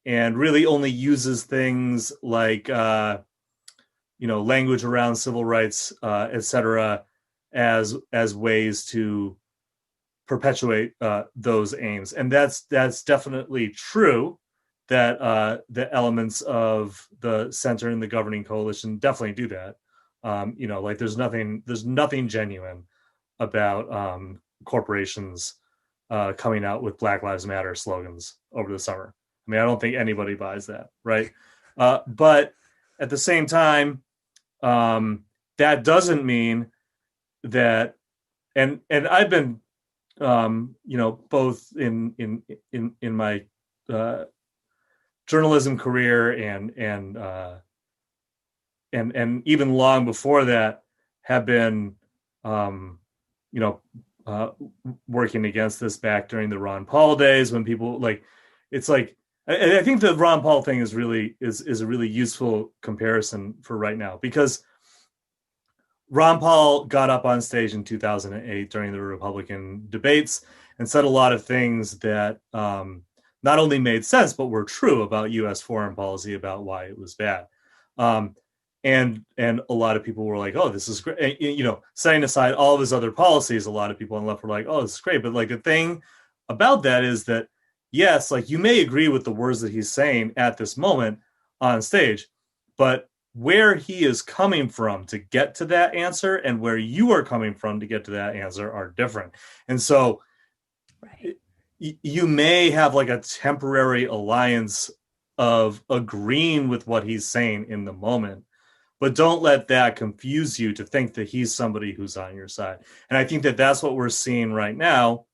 and really only uses things like, language around civil rights, et cetera, as ways to perpetuate those aims. And that's definitely true that the elements of the center and the governing coalition definitely do that. There's nothing genuine about corporations coming out with Black Lives Matter slogans over the summer. I mean, I don't think anybody buys that, right? But at the same time, that doesn't mean that, and I've been, both in my journalism career and even long before that have been, working against this back during the Ron Paul days when people I think the Ron Paul thing is a really useful comparison for right now, because Ron Paul got up on stage in 2008 during the Republican debates and said a lot of things that not only made sense, but were true about U.S. foreign policy, about why it was bad. And a lot of people were like, oh, this is great. And, setting aside all of his other policies, a lot of people on the left were like, oh, this is great. But the thing about that is that, yes, you may agree with the words that he's saying at this moment on stage, but where he is coming from to get to that answer and where you are coming from to get to that answer are different. And so you may have a temporary alliance of agreeing with what he's saying in the moment, but don't let that confuse you to think that he's somebody who's on your side. And I think that that's what we're seeing right now,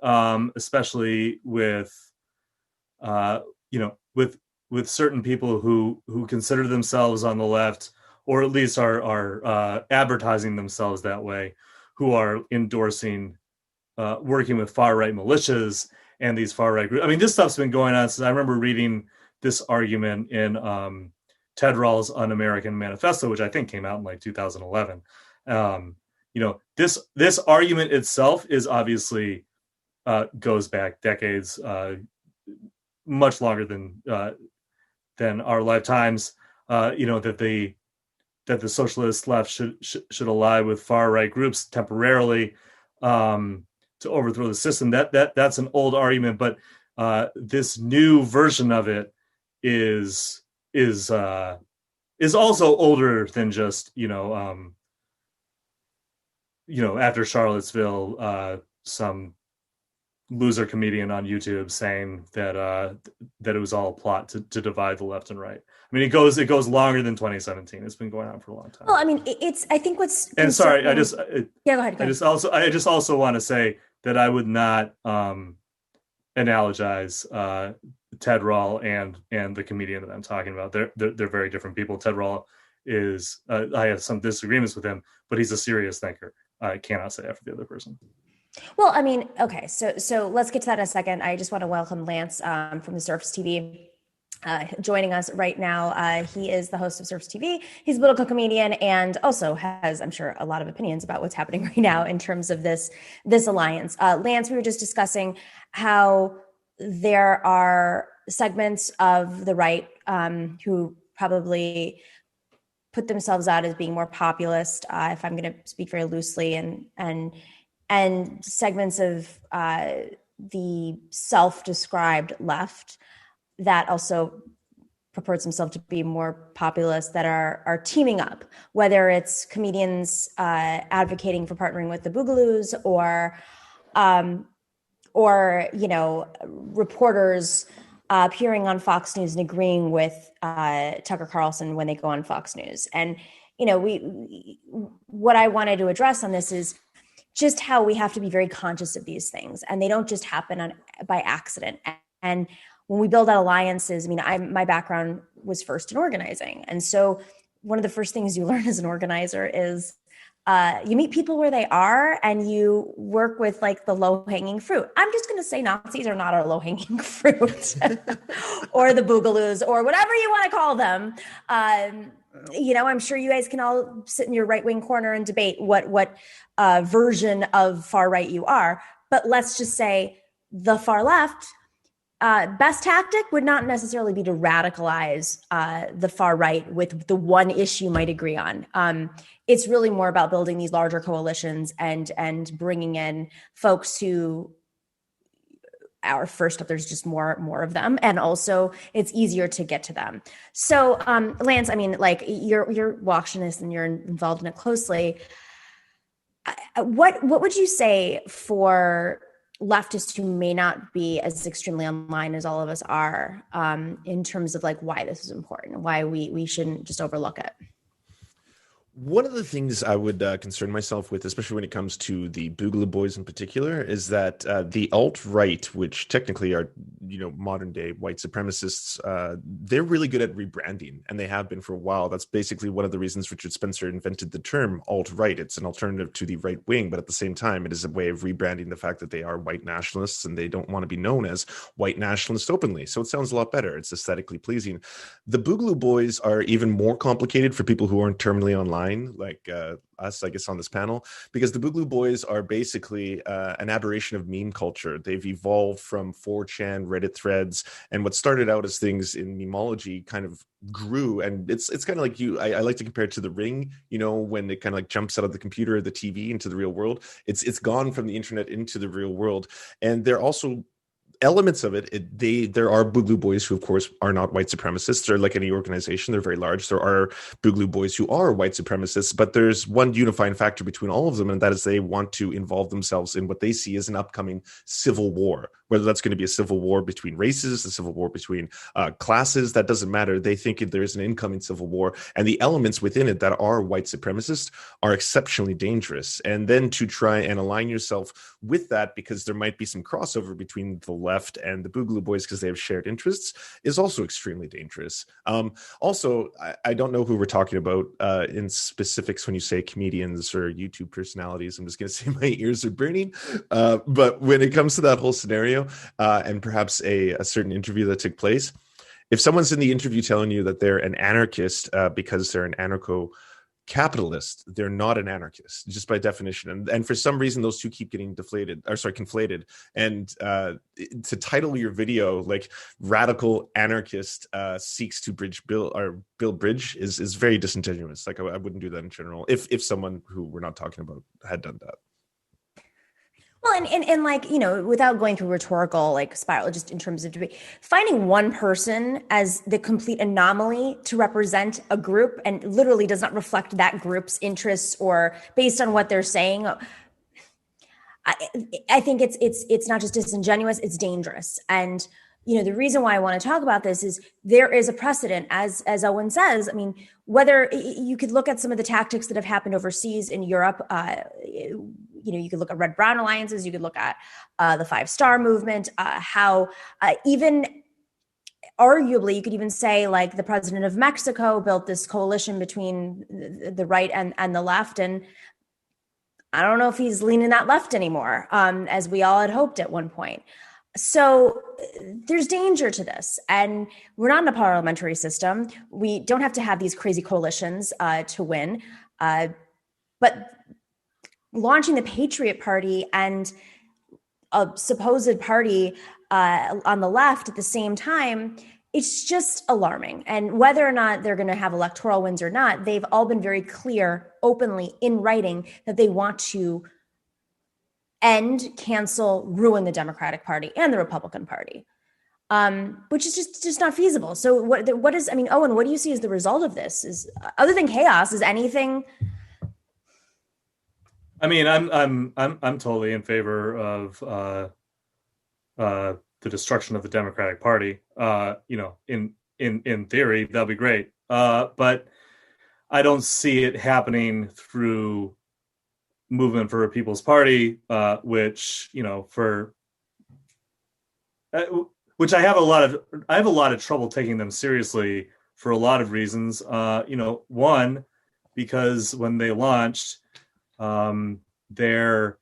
especially with, with certain people who consider themselves on the left, or at least are advertising themselves that way, who are endorsing working with far right militias and these far right groups. I mean, this stuff's been going on since I remember reading this argument in Ted Rawls' Un-American Manifesto, which I think came out in 2011. This argument itself is obviously goes back decades, much longer than our lifetimes. That the socialist left should ally with far right groups temporarily overthrow the system. That's an old argument, but this new version of it is also older than just after Charlottesville, some loser comedian on YouTube saying that it was all a plot to divide the left and right. I mean, it goes longer than 2017. It's been going on for a long time. Well, I mean, I think what's and sorry, go ahead. I just also want to say that I would not analogize Ted Rall and the comedian that I'm talking about. They're very different people. Ted Rall is I have some disagreements with him, but he's a serious thinker. I cannot say that for the other person. Well, I mean, okay, so let's get to that in a second. I just want to welcome Lance from the Serfs TV joining us right now. He is the host of Serfs TV. He's a political comedian and also has, I'm sure, a lot of opinions about what's happening right now in terms of this alliance. Lance, we were just discussing how there are segments of the right who probably put themselves out as being more populist, if I'm going to speak very loosely, and segments of the self-described left that also purports himself to be more populist that are teaming up, whether it's comedians advocating for partnering with the Boogaloos or reporters appearing on Fox News and agreeing with Tucker Carlson when they go on Fox News. And what I wanted to address on this is just how we have to be very conscious of these things, and they don't just happen by accident. And when we build out alliances, I mean, my background was first in organizing, and so one of the first things you learn as an organizer is you meet people where they are, and you work with like the low-hanging fruit. I'm just going to say Nazis are not our low-hanging fruit, or the Boogaloos, or whatever you want to call them. I'm sure you guys can all sit in your right-wing corner and debate what version of far right you are. But let's just say the far left, best tactic would not necessarily be to radicalize the far right with the one issue you might agree on. It's really more about building these larger coalitions and bringing in folks who are first up. There's just more of them, and also it's easier to get to them. So, Lance, I mean, like you're watching this and you're involved in it closely. What would you say for leftists who may not be as extremely online as all of us are, in terms of like why this is important, why we shouldn't just overlook it? One of the things I would concern myself with, especially when it comes to the Boogaloo Boys in particular, is that the alt-right, which technically are, modern-day white supremacists, they're really good at rebranding, and they have been for a while. That's basically one of the reasons Richard Spencer invented the term alt-right. It's an alternative to the right wing, but at the same time, it is a way of rebranding the fact that they are white nationalists, and they don't want to be known as white nationalists openly. So it sounds a lot better. It's aesthetically pleasing. The Boogaloo Boys are even more complicated for people who aren't terminally online, like us, I guess, on this panel, because the Boogaloo Boys are basically an aberration of meme culture. They've evolved from 4chan, Reddit threads, and what started out as things in memology kind of grew. And it's kind of like I like to compare it to the Ring, when it kind of like jumps out of the computer or the TV into the real world. It's gone from the internet into the real world. And they're also elements of it, there are Boogaloo Boys who, of course, are not white supremacists. They're like any organization. They're very large. There are Boogaloo Boys who are white supremacists, but there's one unifying factor between all of them, and that is they want to involve themselves in what they see as an upcoming civil war. Whether that's going to be a civil war between races, a civil war between classes, that doesn't matter. They think there is an incoming civil war, and the elements within it that are white supremacist are exceptionally dangerous. And then to try and align yourself with that, because there might be some crossover between the left and the Boogaloo Boys because they have shared interests, is also extremely dangerous. Also, I don't know who we're talking about in specifics when you say comedians or YouTube personalities. I'm just going to say my ears are burning. But when it comes to that whole scenario, and perhaps a certain interview that took place, if someone's in the interview telling you that they're an anarchist because they're an anarcho-capitalist, they're not an anarchist, just by definition. And for some reason, those two keep getting conflated. And to title your video like "Radical Anarchist Seeks to Build Bridge" is very disingenuous. Like I wouldn't do that in general if someone who we're not talking about had done that. Well, and like, without going through rhetorical like spiral, just in terms of debate, finding one person as the complete anomaly to represent a group and literally does not reflect that group's interests or based on what they're saying. I think it's not just disingenuous, it's dangerous. And the reason why I want to talk about this is there is a precedent, as Owen says. I mean, whether you could look at some of the tactics that have happened overseas in Europe, you could look at Red Brown alliances, you could look at the 5-Star movement, how even arguably you could even say like the president of Mexico built this coalition between the right and the left, and I don't know if he's leaning that left anymore, as we all had hoped at one point. So there's danger to this, and we're not in a parliamentary system. We don't have to have these crazy coalitions to win, but launching the Patriot Party and a supposed party on the left at the same time, it's just alarming. And whether or not they're going to have electoral wins or not, they've all been very clear openly in writing that they want to end, cancel, ruin the Democratic Party and the Republican Party, which is just not feasible. So what is, I mean, Owen, what do you see as the result of this? Is other than chaos, is anything? I mean, I'm totally in favor of the destruction of the Democratic Party. In theory, that'd be great. But I don't see it happening through Movement for a People's Party, which which I have a lot of trouble taking them seriously for a lot of reasons. One, because when they launched, their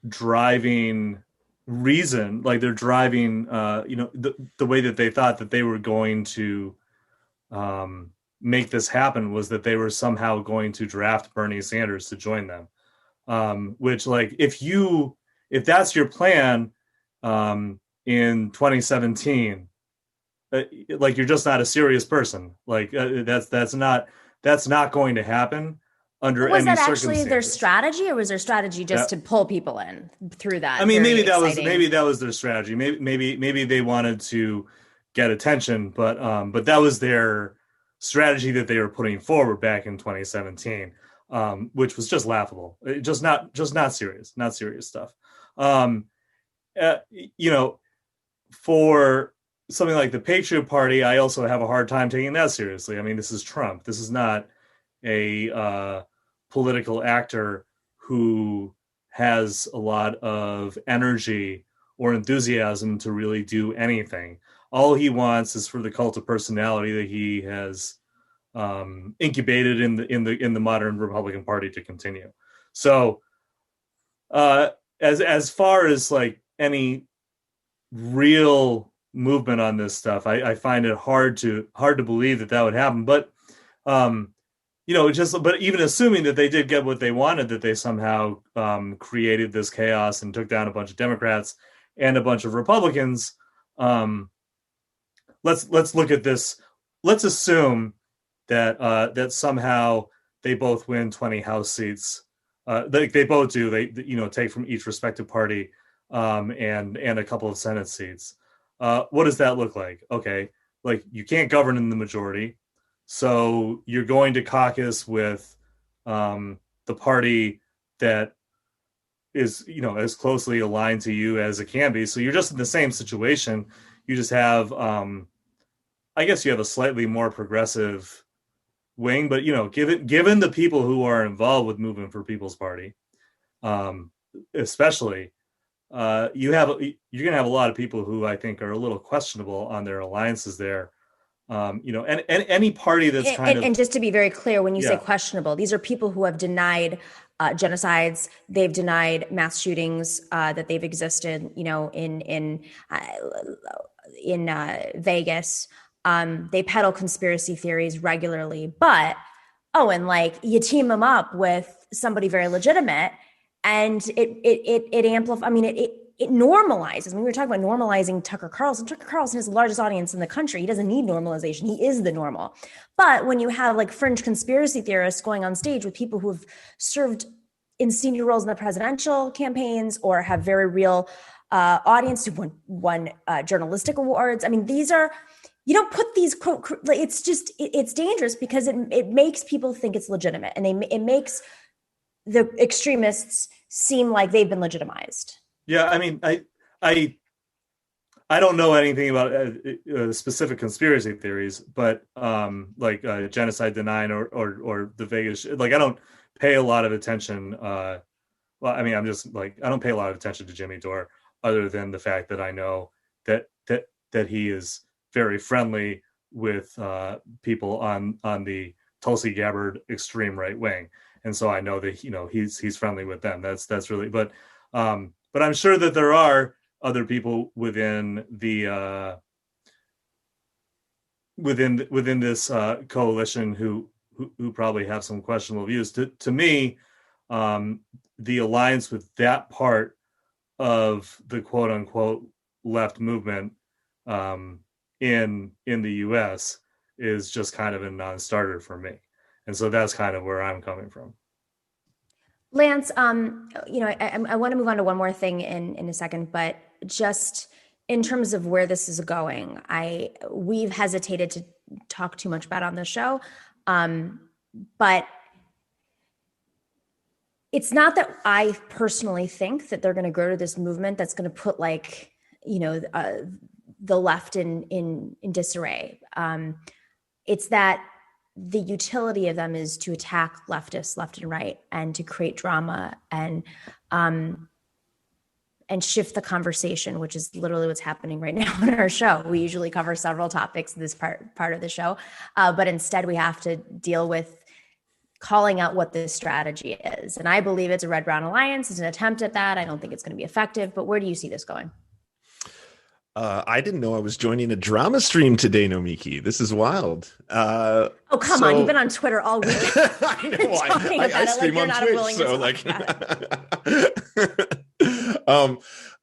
driving reason, like they're driving, the way that they thought that they were going to make this happen was that they were somehow going to draft Bernie Sanders to join them. Which, like, if that's your plan in 2017, like, you're just not a serious person. Like, that's not going to happen under any circumstances. Was that actually their strategy, or was their strategy just to pull people in through that? I mean, maybe that was their strategy. Maybe they wanted to get attention, but that was their strategy that they were putting forward back in 2017. Which was just laughable, just not serious stuff. For something like the Patriot Party, I also have a hard time taking that seriously. I mean, this is Trump. This is not a political actor who has a lot of energy or enthusiasm to really do anything. All he wants is for the cult of personality that he has incubated in the modern Republican Party to continue. So as far as like any real movement on this stuff, I find it hard to believe that would happen. But but even assuming that they did get what they wanted, that they somehow created this chaos and took down a bunch of Democrats and a bunch of Republicans, let's look at this. Let's assume that somehow they both win 20 House seats. They both do. They take from each respective party and a couple of Senate seats. What does that look like? Okay, like, you can't govern in the majority, so you're going to caucus with the party that is as closely aligned to you as it can be. So you're just in the same situation. You just have I guess you have a slightly more progressive wing, but given the people who are involved with Movement for People's Party, especially, you're gonna have a lot of people who I think are a little questionable on their alliances there. And any party that's and just to be very clear, when you say questionable, these are people who have denied genocides, they've denied mass shootings that they've existed, in Vegas. They peddle conspiracy theories regularly, but you team them up with somebody very legitimate, and it amplifies. I mean, it normalizes. I mean, we were talking about normalizing Tucker Carlson. Tucker Carlson has the largest audience in the country. He doesn't need normalization. He is the normal. But when you have like fringe conspiracy theorists going on stage with people who have served in senior roles in the presidential campaigns or have very real audience who won journalistic awards. I mean, these are, you don't put these quote, it's just, it's dangerous because it makes people think it's legitimate, and it makes the extremists seem like they've been legitimized. Yeah, I mean, I don't know anything about specific conspiracy theories, but like genocide denying or the Vegas, like I don't pay a lot of attention. Well, I mean, I'm just like, I don't pay a lot of attention to Jimmy Dore, other than the fact that I know that he is very friendly with people on the Tulsi Gabbard extreme right wing, and so I know that he's friendly with them. That's really, but I'm sure that there are other people within the within this coalition who probably have some questionable views. To me, the alliance with that part of the quote unquote left movement in the U.S. is just kind of a non-starter for me, and so that's kind of where I'm coming from. Lance, I want to move on to one more thing in a second, but just in terms of where this is going, we've hesitated to talk too much about on the show, but it's not that I personally think that they're going to grow to this movement that's going to put the left in disarray. It's that the utility of them is to attack leftists left and right, and to create drama and shift the conversation, which is literally what's happening right now on our show. We usually cover several topics in this part of the show, but instead we have to deal with calling out what this strategy is. And I believe it's a red-brown alliance. It's an attempt at that. I don't think it's going to be effective, but where do you see this going? I didn't know I was joining a drama stream today, Nomiki. This is wild. Oh, come on. You've been on Twitter all week. I know. I stream on Twitch, so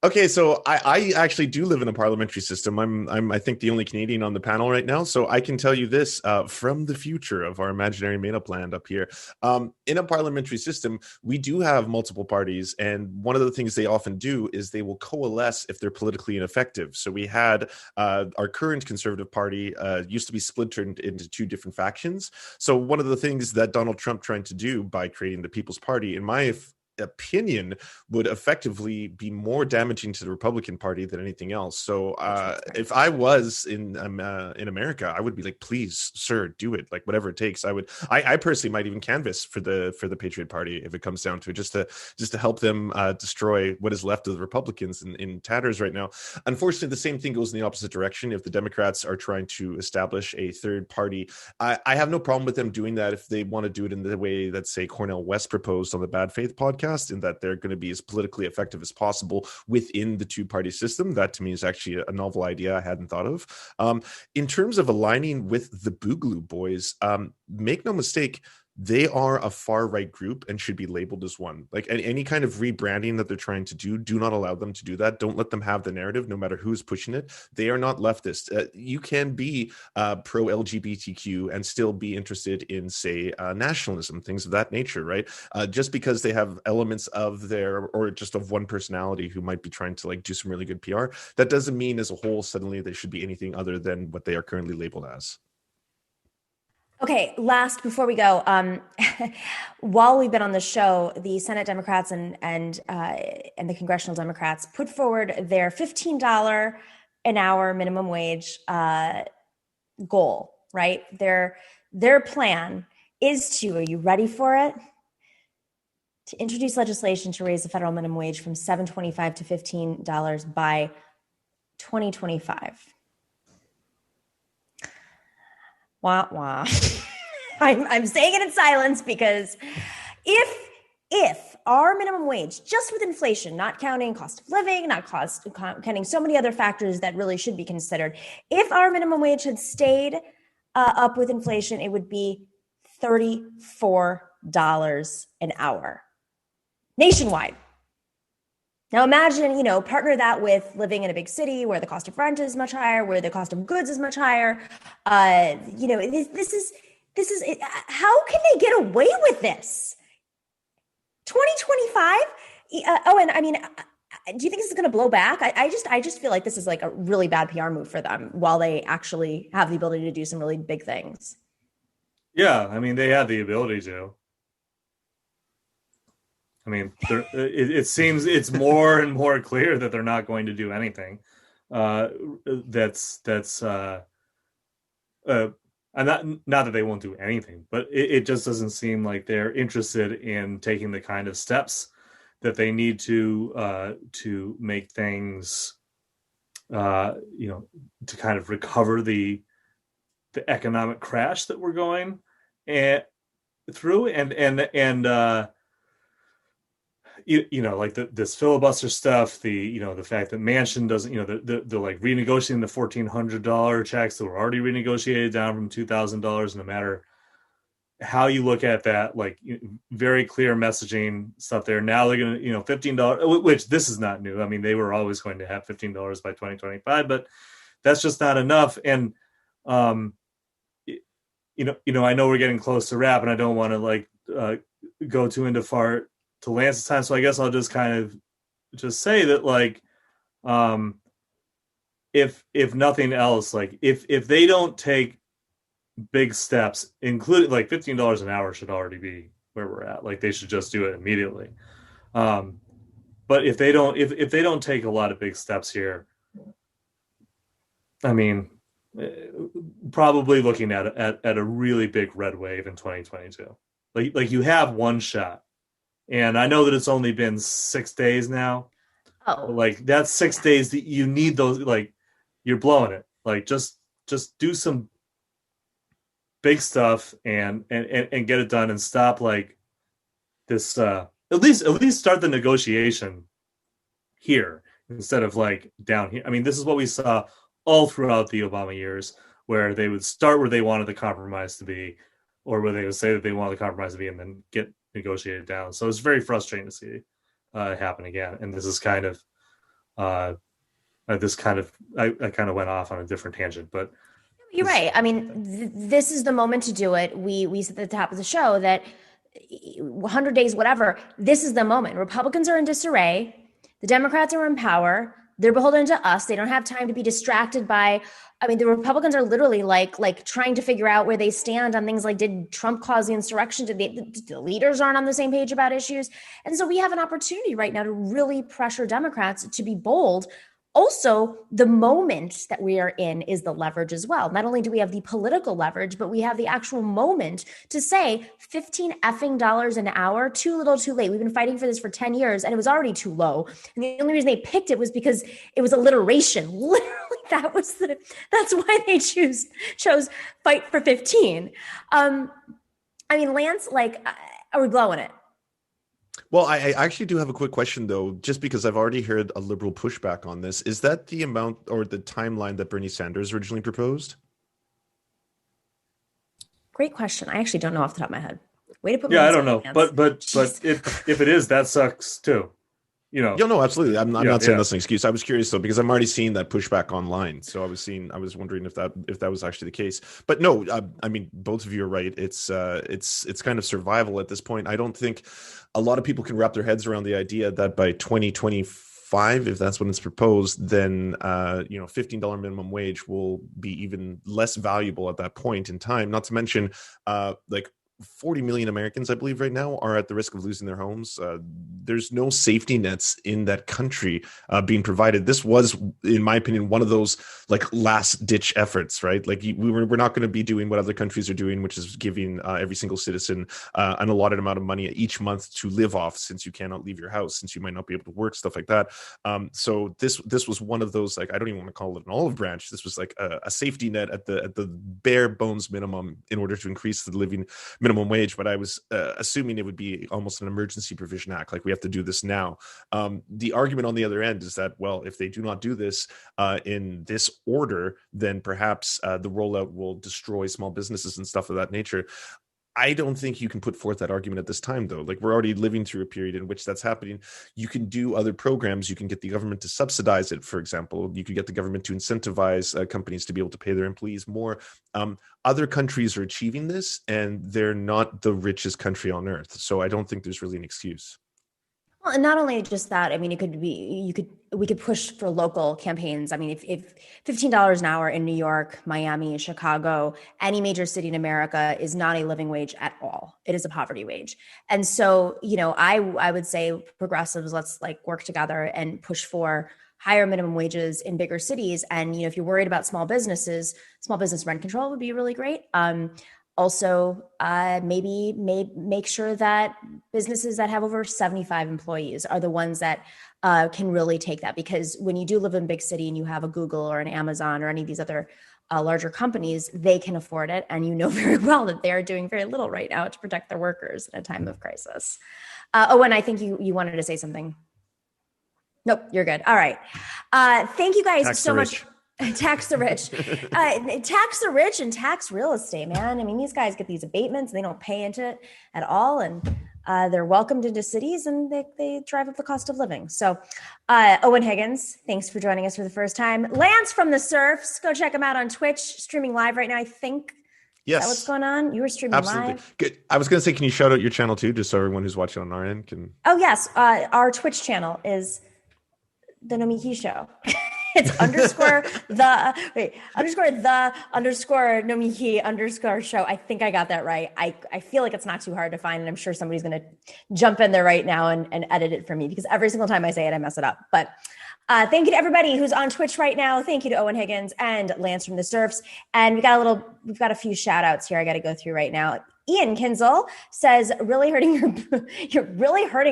okay, so I actually do live in a parliamentary system. I'm I think the only Canadian on the panel right now, so I can tell you this from the future of our imaginary made-up land up here. In a parliamentary system, we do have multiple parties, and one of the things they often do is they will coalesce if they're politically ineffective. So we had our current Conservative Party used to be splintered into two different factions. So one of the things that Donald Trump tried to do by creating the People's Party, in my opinion, would effectively be more damaging to the Republican Party than anything else. So if I was in America, I would be like, please, sir, do it, like whatever it takes. I personally might even canvass for the Patriot Party if it comes down to it, just to help them destroy what is left of the Republicans in tatters right now. Unfortunately, the same thing goes in the opposite direction. If the Democrats are trying to establish a third party, I have no problem with them doing that if they want to do it in the way that, say, Cornel West proposed on the Bad Faith podcast, in that they're going to be as politically effective as possible within the two-party system. That to me is actually a novel idea I hadn't thought of. In terms of aligning with the Boogaloo Boys, make no mistake, they are a far-right group and should be labeled as one. Like any kind of rebranding that they're trying to do not allow them to do that. Don't let them have the narrative, no matter who's pushing it. They are not leftist. You can be pro-LGBTQ and still be interested in, say, nationalism, things of that nature, right? Just because they have elements of or just of one personality who might be trying to like do some really good PR, that doesn't mean as a whole suddenly they should be anything other than what they are currently labeled as. Okay, last, before we go, while we've been on the show, the Senate Democrats and the Congressional Democrats put forward their $15 an hour minimum wage goal, right? Their plan is to, are you ready for it? To introduce legislation to raise the federal minimum wage from $7.25 to $15 by 2025. Wah, wah. I'm saying it in silence because if our minimum wage, just with inflation, not counting cost of living, counting so many other factors that really should be considered, if our minimum wage had stayed up with inflation, it would be $34 an hour nationwide. Now imagine, partner that with living in a big city where the cost of rent is much higher, where the cost of goods is much higher. This is how can they get away with this? 2025. Owen, I mean, do you think this is going to blow back? I just feel like this is like a really bad PR move for them while they actually have the ability to do some really big things. Yeah, I mean, they have the ability to. I mean, it seems it's more and more clear that they're not going to do anything. That's and not that they won't do anything, but it just doesn't seem like they're interested in taking the kind of steps that they need to make things, to kind of recover the economic crash that we're going through, and like this filibuster stuff, the fact that Manchin doesn't, the like renegotiating the $1,400 checks that were already renegotiated down from $2,000, no matter how you look at that, like very clear messaging stuff there. Now they're going to, $15, which this is not new. I mean, they were always going to have $15 by 2025, but that's just not enough. And, I know we're getting close to wrap, and I don't want to go too into far to Lance's time. So I guess I'll just kind of just say that, like, if nothing else, like if they don't take big steps, including like $15 an hour should already be where we're at. Like they should just do it immediately. But if they don't take a lot of big steps here, I mean, probably looking at a really big red wave in 2022. Like you have one shot, and I know that it's only been 6 days now. Oh, but like that's 6 days that you need those. Like you're blowing it. Like just do some big stuff and get it done, and stop like this. At least start the negotiation here instead of like down here. I mean, this is what we saw all throughout the Obama years, where they would start where they wanted the compromise to be, or where they would say that they wanted the compromise to be and then get negotiated down. So it's very frustrating to see it happen again. And this is kind of, I kind of went off on a different tangent, but you're right. I mean, this is the moment to do it. We said at the top of the show that 100 days, whatever, this is the moment. Republicans are in disarray. The Democrats are in power. They're beholden to us. They don't have time to be distracted by, I mean, the Republicans are literally like trying to figure out where they stand on things like, did Trump cause the insurrection? Did the leaders aren't on the same page about issues? And so we have an opportunity right now to really pressure Democrats to be bold. Also, the moment that we are in is the leverage as well. Not only do we have the political leverage, but we have the actual moment to say $15 an hour, too little, too late. We've been fighting for this for 10 years, and it was already too low. And the only reason they picked it was because it was alliteration. Literally, that's why they chose fight for 15. I mean, Lance, like, are we blowing it? Well, I actually do have a quick question, though, just because I've already heard a liberal pushback on this. Is that the amount or the timeline that Bernie Sanders originally proposed? Great question. I actually don't know off the top of my head. Way to put me I don't know. But if it is, that sucks too. No, absolutely. I'm not saying that's an excuse. I was curious though, because I'm already seeing that pushback online. So I was wondering if that was actually the case. But no, I mean, both of you are right. It's kind of survival at this point. I don't think a lot of people can wrap their heads around the idea that by 2025, if that's when it's proposed, then $15 minimum wage will be even less valuable at that point in time. Not to mention, like 40 million Americans, I believe, right now are at the risk of losing their homes. There's no safety nets in that country being provided. This was, in my opinion, one of those like last ditch efforts, right? Like we're not going to be doing what other countries are doing, which is giving every single citizen an allotted amount of money each month to live off, since you cannot leave your house, since you might not be able to work, stuff like that. So this was one of those, like, I don't even want to call it an olive branch. This was like a safety net at the bare bones minimum in order to increase the living minimum wage. But I was assuming it would be almost an emergency provision act, like we have to do this now. The argument on the other end is that, well, if they do not do this in this order, then perhaps the rollout will destroy small businesses and stuff of that nature. I don't think you can put forth that argument at this time, though. Like, we're already living through a period in which that's happening. You can do other programs. You can get the government to subsidize it, for example. You could get the government to incentivize companies to be able to pay their employees more. Other countries are achieving this, and they're not the richest country on earth. So I don't think there's really an excuse. Well, and not only just that, I mean, we could push for local campaigns. I mean, if $15 an hour in New York, Miami, Chicago, any major city in America is not a living wage at all. It is a poverty wage. And so, I would say progressives, let's work together and push for higher minimum wages in bigger cities. And, if you're worried about small business rent control would be really great. Also, maybe make sure that businesses that have over 75 employees are the ones that can really take that. Because when you do live in a big city and you have a Google or an Amazon or any of these other larger companies, they can afford it. And very well that they're doing very little right now to protect their workers in a time of crisis. Owen, I think you wanted to say something. Nope, you're good. All right. Thank you guys so much. Tax the rich. Tax the rich and tax real estate, man. I mean, these guys get these abatements and they don't pay into it at all. And they're welcomed into cities and they drive up the cost of living. So Owen Higgins, thanks for joining us for the first time. Lance from the Serfs, go check him out on Twitch, streaming live right now, I think. Yes. Is that what's going on? You were streaming live? Good. I was going to say, can you shout out your channel too, just so everyone who's watching on our end can... Oh, yes. Our Twitch channel is The Nomiki Show. It's _the Nomiki _show. I think I got that right. I feel like it's not too hard to find, and I'm sure somebody's going to jump in there right now and edit it for me, because every single time I say it, I mess it up. But thank you to everybody who's on Twitch right now. Thank you to Owen Higgins and Lance from the Serfs. And we've got a few shout outs here I got to go through right now. Ian Kinzel says, you're really hurting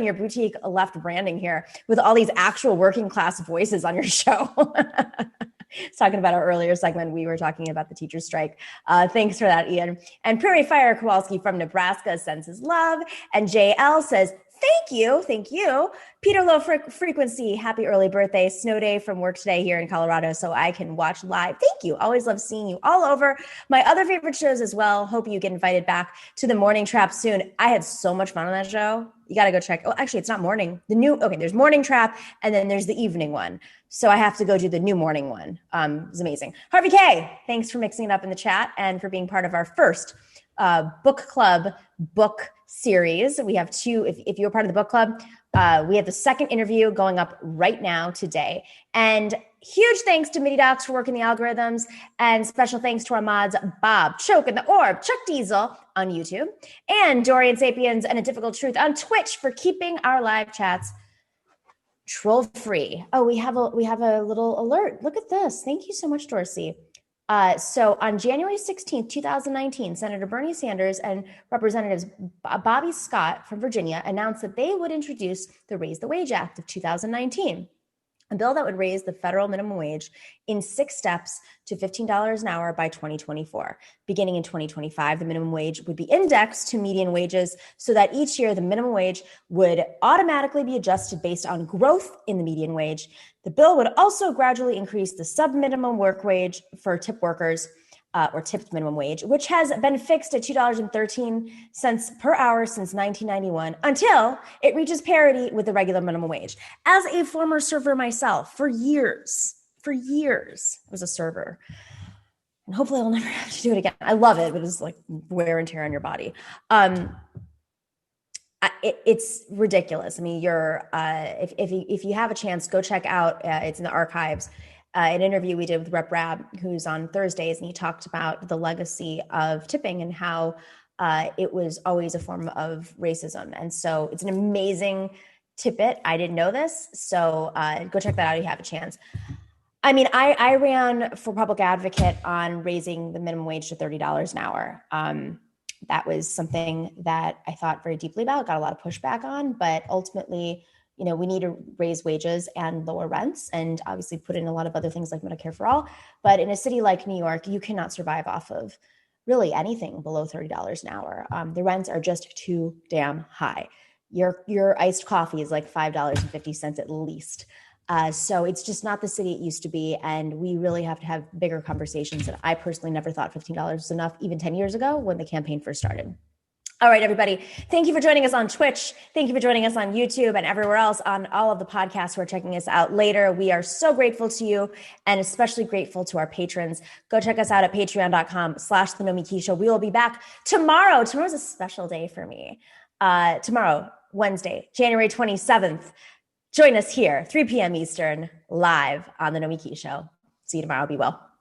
your boutique left branding here with all these actual working class voices on your show. Talking about our earlier segment, we were talking about the teacher strike. Thanks for that, Ian. And Prairie Fire Kowalski from Nebraska sends his love. And JL says, Thank you. Peter Low Frequency, happy early birthday. Snow day from work today here in Colorado, so I can watch live. Thank you. Always love seeing you all over my other favorite shows as well. Hope you get invited back to the Morning Trap soon. I had so much fun on that show. You got to go check. Oh, actually, it's not morning. There's Morning Trap, and then there's the evening one. So I have to go do the new morning one. It's amazing. Harvey K, thanks for mixing it up in the chat and for being part of our first book club book series. We have two. If you're part of the book club, we have the second interview going up right now today. And huge thanks to MIDI Docs for working the algorithms, and special thanks to our mods, Bob, Choke and the Orb, Chuck Diesel on YouTube, and Dorian Sapiens and A Difficult Truth on Twitch for keeping our live chats troll free. Oh, we have a little alert. Look at this. Thank you so much, Dorsey. So on January 16th, 2019, Senator Bernie Sanders and Representatives Bobby Scott from Virginia announced that they would introduce the Raise the Wage Act of 2019, a bill that would raise the federal minimum wage in 6 steps to $15 an hour by 2024. Beginning in 2025, the minimum wage would be indexed to median wages so that each year the minimum wage would automatically be adjusted based on growth in the median wage. The bill would also gradually increase the sub-minimum work wage for tip workers, or tipped minimum wage, which has been fixed at $2.13 per hour since 1991 until it reaches parity with the regular minimum wage. As a former server myself, for years, I was a server. And hopefully I'll never have to do it again. I love it, but it's like wear and tear on your body. It's ridiculous. I mean, if you have a chance, go check out, it's in the archives, an interview we did with Rep. Rab, who's on Thursdays, and he talked about the legacy of tipping and how it was always a form of racism. And so it's an amazing tidbit. I didn't know this, so go check that out if you have a chance. I mean, I ran for public advocate on raising the minimum wage to $30 an hour. That was something that I thought very deeply about, got a lot of pushback on, but ultimately, we need to raise wages and lower rents, and obviously put in a lot of other things like Medicare for all. But in a city like New York, you cannot survive off of really anything below $30 an hour. The rents are just too damn high. Your iced coffee is like $5.50 at least. So it's just not the city it used to be. And we really have to have bigger conversations. And I personally never thought $15 was enough, even 10 years ago when the campaign first started. All right, everybody. Thank you for joining us on Twitch. Thank you for joining us on YouTube and everywhere else on all of the podcasts who are checking us out later. We are so grateful to you and especially grateful to our patrons. Go check us out at patreon.com/The Nomiki Show. We will be back tomorrow. Tomorrow's a special day for me. Tomorrow, Wednesday, January 27th. Join us here, 3 p.m. Eastern, live on The Nomiki Show. See you tomorrow. Be well.